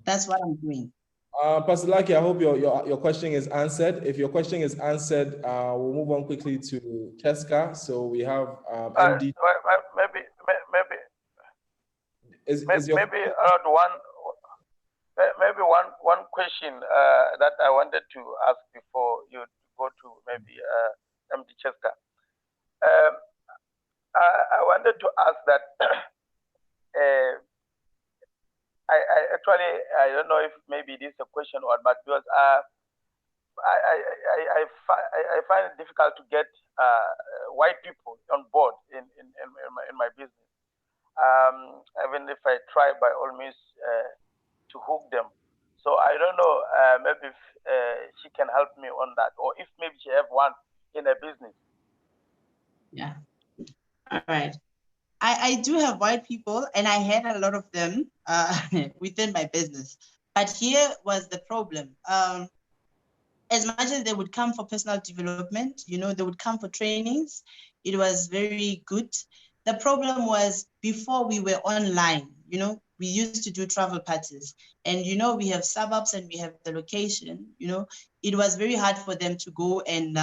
That's what I'm doing. Pastor Lucky, I hope your question is answered. If your question is answered, we'll move on quickly to Cheska. So we have MD. Maybe one question that I wanted to ask before you go to maybe MD Cheska. I wanted to ask that I don't know if maybe this is a question or but because I find it difficult to get white people on board in my business. Even if I try by all means to hook them. So I don't know, maybe if she can help me on that, or if maybe she have one in a business. Yeah. All right. I do have white people, and I had a lot of them within my business. But here was the problem. As much as they would come for personal development, you know, they would come for trainings. It was very good. The problem was before we were online, you know, we used to do travel parties, and, you know, we have suburbs and we have the location, you know, it was very hard for them to go and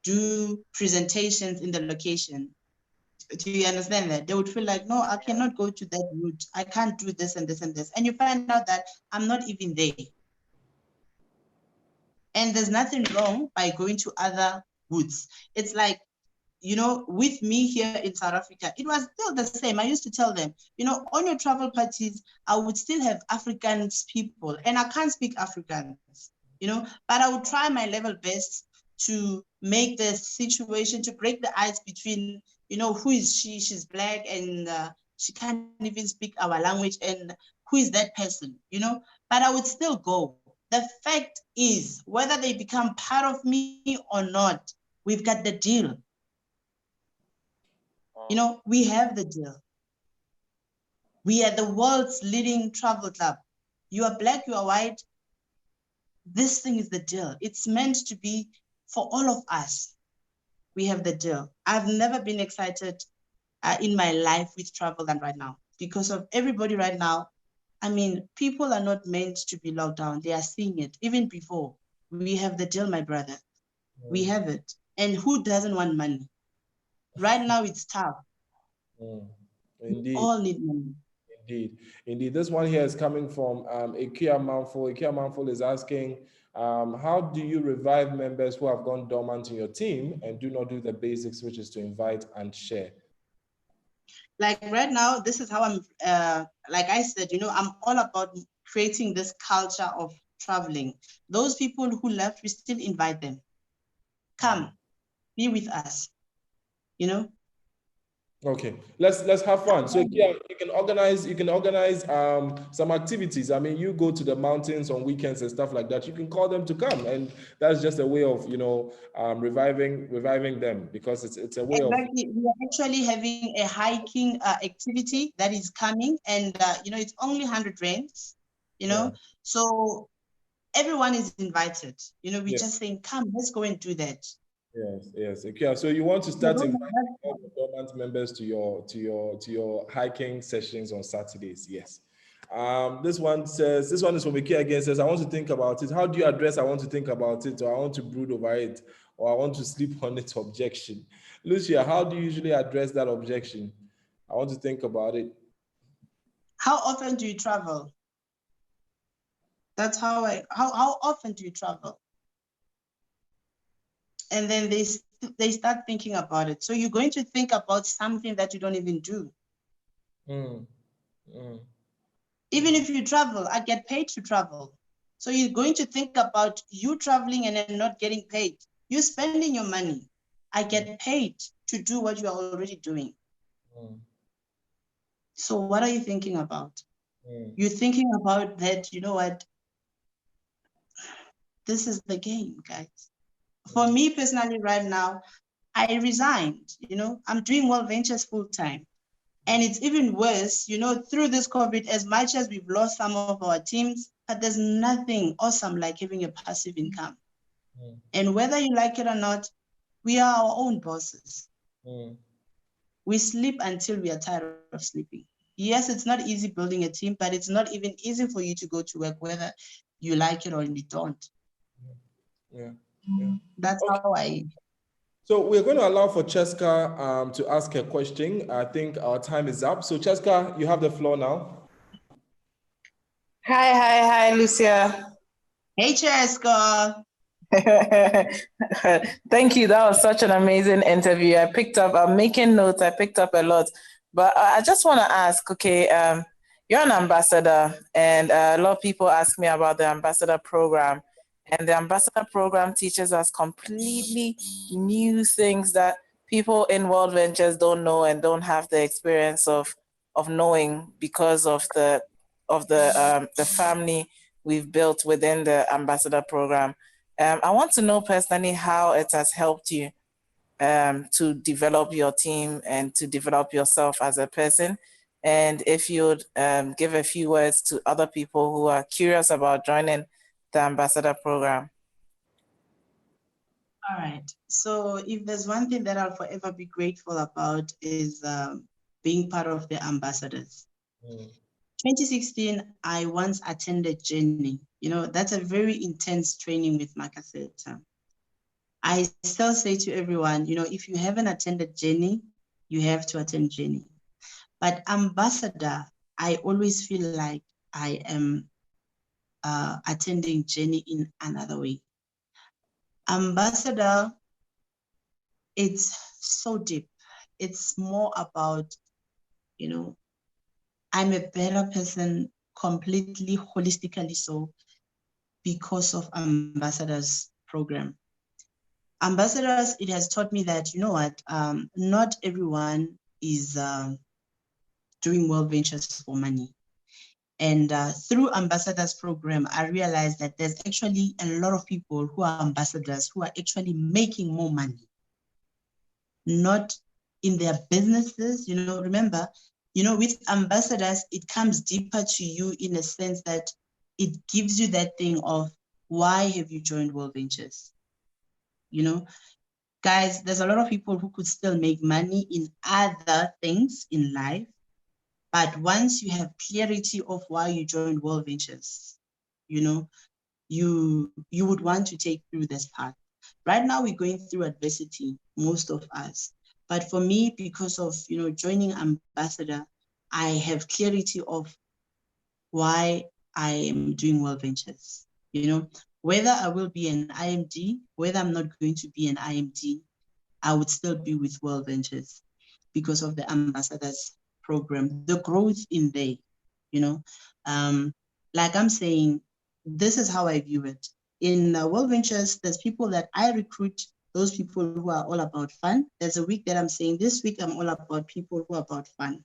do presentations in the location. Do you understand that? They would feel like, no, I cannot go to that route. I can't do this and this and this. And you find out that I'm not even there. And there's nothing wrong by going to other woods. It's like, you know, with me here in South Africa, it was still the same. I used to tell them, you know, on your travel parties, I would still have Afrikaans people, and I can't speak Afrikaans, you know, but I would try my level best to make the situation, to break the ice between, you know, who is she? She's Black and she can't even speak our language, and who is that person, you know? But I would still go. The fact is, whether they become part of me or not, we've got the deal. You know, we have the deal. We are the world's leading travel club. You are Black, you are white. This thing is the deal. It's meant to be for all of us. We have the deal. I've never been excited in my life with travel than right now, because of everybody right now. I mean, people are not meant to be locked down. They are seeing it. Even before, we have the deal, my brother. We have it. And who doesn't want money? Right now, it's tough. Indeed. We all need money. Indeed. This one here is coming from Ikea Manful. Ikea Manful is asking, how do you revive members who have gone dormant in your team and do not do the basics, which is to invite and share? Like right now, this is how I'm, like I said, you know, I'm all about creating this culture of traveling. Those people who left, we still invite them. Come, be with us, you know? Okay, let's have fun. So yeah, you can organize some activities. I mean, you go to the mountains on weekends and stuff like that. You can call them to come, and that's just a way of, you know, reviving them, because it's a way exactly. We are actually having a hiking activity that is coming, and you know, it's only 100 rands, you know, so everyone is invited. You know, we're just saying, come, let's go and do that. Yes. Okay. So you want to start inviting all the dormant members to your hiking sessions on Saturdays? Yes. This one is from Ikea again. Says, I want to think about it. How do you address I want to think about it, or I want to brood over it, or I want to sleep on it objection? Lucia, how do you usually address that objection? I want to think about it. How often do you travel? That's how often do you travel? And then they start thinking about it. So you're going to think about something that you don't even do. Even if you travel, I get paid to travel. So you're going to think about you traveling and then not getting paid. You're spending your money. I get paid to do what you are already doing. So what are you thinking about? You're thinking about that, you know what? This is the game, guys. For me personally, right now, I resigned, you know, I'm doing World Ventures full time. And it's even worse, you know, through this COVID, as much as we've lost some of our teams, but there's nothing awesome like having a passive income. And whether you like it or not, we are our own bosses. We sleep until we are tired of sleeping. Yes, it's not easy building a team, but it's not even easy for you to go to work, whether you like it or you don't. That's how I. So we're going to allow for Cheska to ask a question. I think our time is up. So Cheska, you have the floor now. Hi, Lucia. Hey, Cheska. Thank you. That was such an amazing interview. I'm making notes. I picked up a lot. But I just want to ask, okay, you're an ambassador, and a lot of people ask me about the ambassador program. And the ambassador program teaches us completely new things that people in World Ventures don't know and don't have the experience of knowing because of the family we've built within the ambassador program. I want to know personally how it has helped you. to develop your team and to develop yourself as a person. And if you'd give a few words to other people who are curious about joining the ambassador program. All right. So if there's one thing that I'll forever be grateful about is being part of the ambassadors. 2016, I once attended Jenny. You know, that's a very intense training with Makaseta. I still say to everyone, you know, if you haven't attended Jenny, you have to attend Jenny. But ambassador, I always feel like I am attending Jenny in another way. Ambassador, it's so deep. It's more about, you know, I'm a better person completely holistically so because of ambassadors program. Ambassadors, it has taught me that, you know what, not everyone is doing World Ventures for money. And through ambassadors program, I realized that there's actually a lot of people who are ambassadors who are actually making more money, not in their businesses. You know, remember, you know, with ambassadors, it comes deeper to you in a sense that it gives you that thing of why have you joined World Ventures? You know, guys, there's a lot of people who could still make money in other things in life. But once you have clarity of why you joined World Ventures, you know, you would want to take through this path. Right now, we're going through adversity, most of us. But for me, because of, you know, joining ambassador, I have clarity of why I am doing World Ventures. You know, whether I will be an IMD, whether I'm not going to be an IMD, I would still be with World Ventures because of the ambassadors program, the growth in there, you know. Like I'm saying, this is how I view it. In World Ventures, there's people that I recruit, those people who are all about fun. There's a week that I'm saying, this week I'm all about people who are about fun.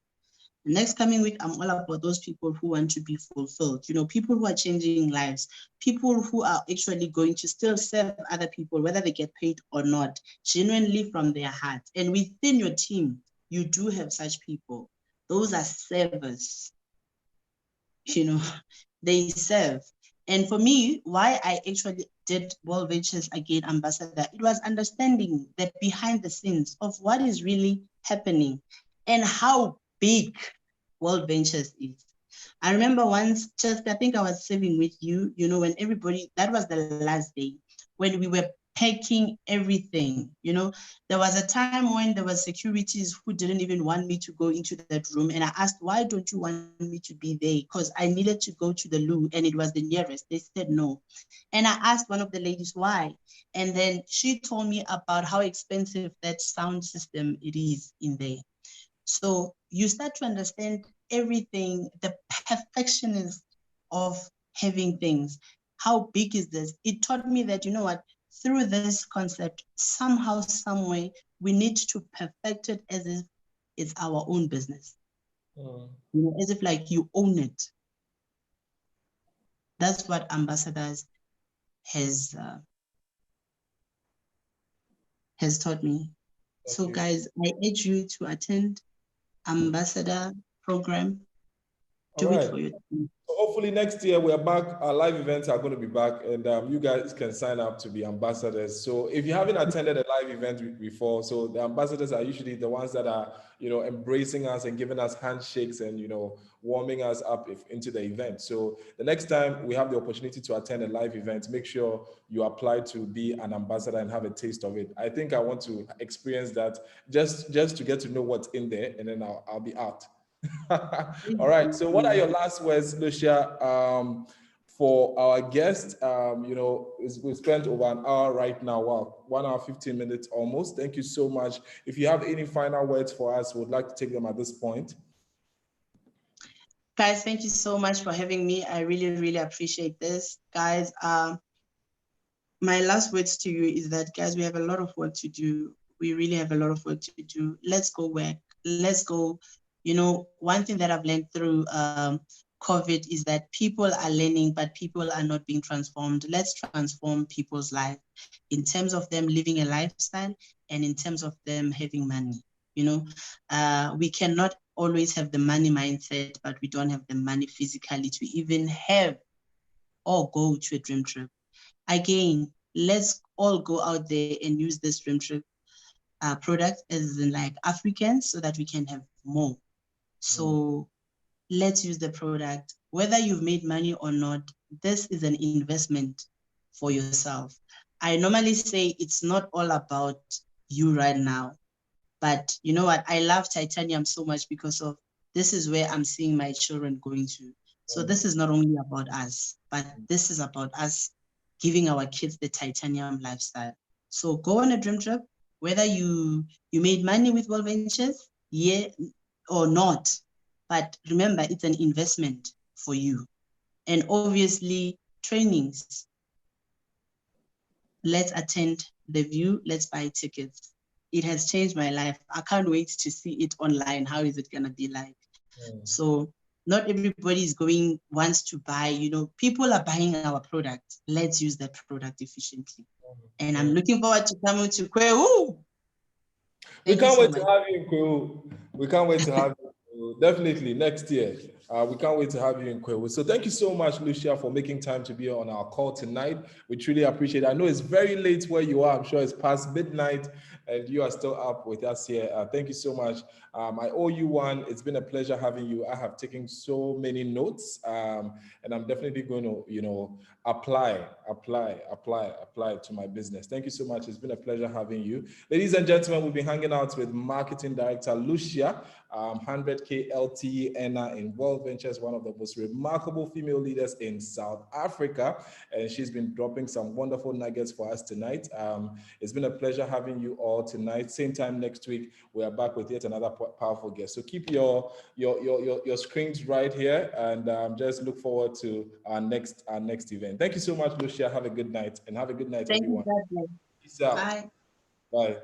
The next coming week, I'm all about those people who want to be fulfilled, you know, people who are changing lives, people who are actually going to still serve other people, whether they get paid or not, genuinely from their heart. And within your team, you do have such people. Those are servers, you know, they serve. And for me, why I actually did World Ventures again, ambassador, it was understanding that behind the scenes of what is really happening and how big World Ventures is. I remember once, just I think I was serving with you, you know, when everybody, that was the last day when we were packing everything, you know. There was a time when there was securities who didn't even want me to go into that room. And I asked, why don't you want me to be there? Because I needed to go to the loo and it was the nearest. They said no. And I asked one of the ladies why. And then she told me about how expensive that sound system it is in there. So you start to understand everything, the perfectionism of having things. How big is this? It taught me that, you know what, through this concept, somehow, some way, we need to perfect it as if it's our own business. You know, as if like you own it. That's what ambassadors has taught me. So guys, I urge you to attend ambassador program. Do it for your team. Hopefully next year we are back. Our live events are going to be back, and you guys can sign up to be ambassadors. So if you haven't attended a live event before, so the ambassadors are usually the ones that are, you know, embracing us and giving us handshakes and, you know, warming us up into the event. So the next time we have the opportunity to attend a live event, make sure you apply to be an ambassador and have a taste of it. I think I want to experience that just to get to know what's in there, and then I'll be out. All right. So what are your last words, Lucia, for our guest? You know, we've spent over an hour right now. Wow, 1 hour, 15 minutes almost. Thank you so much. If you have any final words for us, we'd like to take them at this point. Guys, thank you so much for having me. I really, really appreciate this. Guys, my last words to you is that, guys, we have a lot of work to do. We really have a lot of work to do. Let's go work. Let's go. You know, one thing that I've learned through COVID is that people are learning, but people are not being transformed. Let's transform people's life in terms of them living a lifestyle, and in terms of them having money. You know, we cannot always have the money mindset, but we don't have the money physically to even have or go to a dream trip. Again, let's all go out there and use this dream trip product as in like Africans so that we can have more. So let's use the product. Whether you've made money or not, this is an investment for yourself. I normally say it's not all about you right now, but you know what? I love titanium so much because of this is where I'm seeing my children going to. So this is not only about us, but this is about us giving our kids the titanium lifestyle. So go on a dream trip, whether you made money with World Ventures, yeah, or not. But remember, it's an investment for you. And obviously, trainings. Let's attend the view. Let's buy tickets. It has changed my life. I can't wait to see it online. How is it going to be like? So not everybody is wants to buy, you know, people are buying our product. Let's use that product efficiently. And I'm looking forward to coming to Kwehu. We can't wait to have you in Kwehu. We can't wait to have you. Definitely next year. We can't wait to have you in Kwehu. So thank you so much, Lucia, for making time to be on our call tonight. We truly appreciate it. I know it's very late where you are. I'm sure it's past midnight and you are still up with us here. Thank you so much. I owe you one. It's been a pleasure having you. I have taken so many notes and I'm definitely going to, you know, apply to my business. Thank you so much. It's been a pleasure having you. Ladies and gentlemen, we'll be hanging out with Marketing Director Lucia, 100K LTE ENA in World Ventures, one of the most remarkable female leaders in South Africa. And she's been dropping some wonderful nuggets for us tonight. It's been a pleasure having you all tonight. Same time next week, we are back with yet another powerful guest. So keep your screens right here and just look forward to our next event. Thank you so much, Lucia. Have a good night and have a good night, everyone. Thank you. Peace out. Bye. Bye.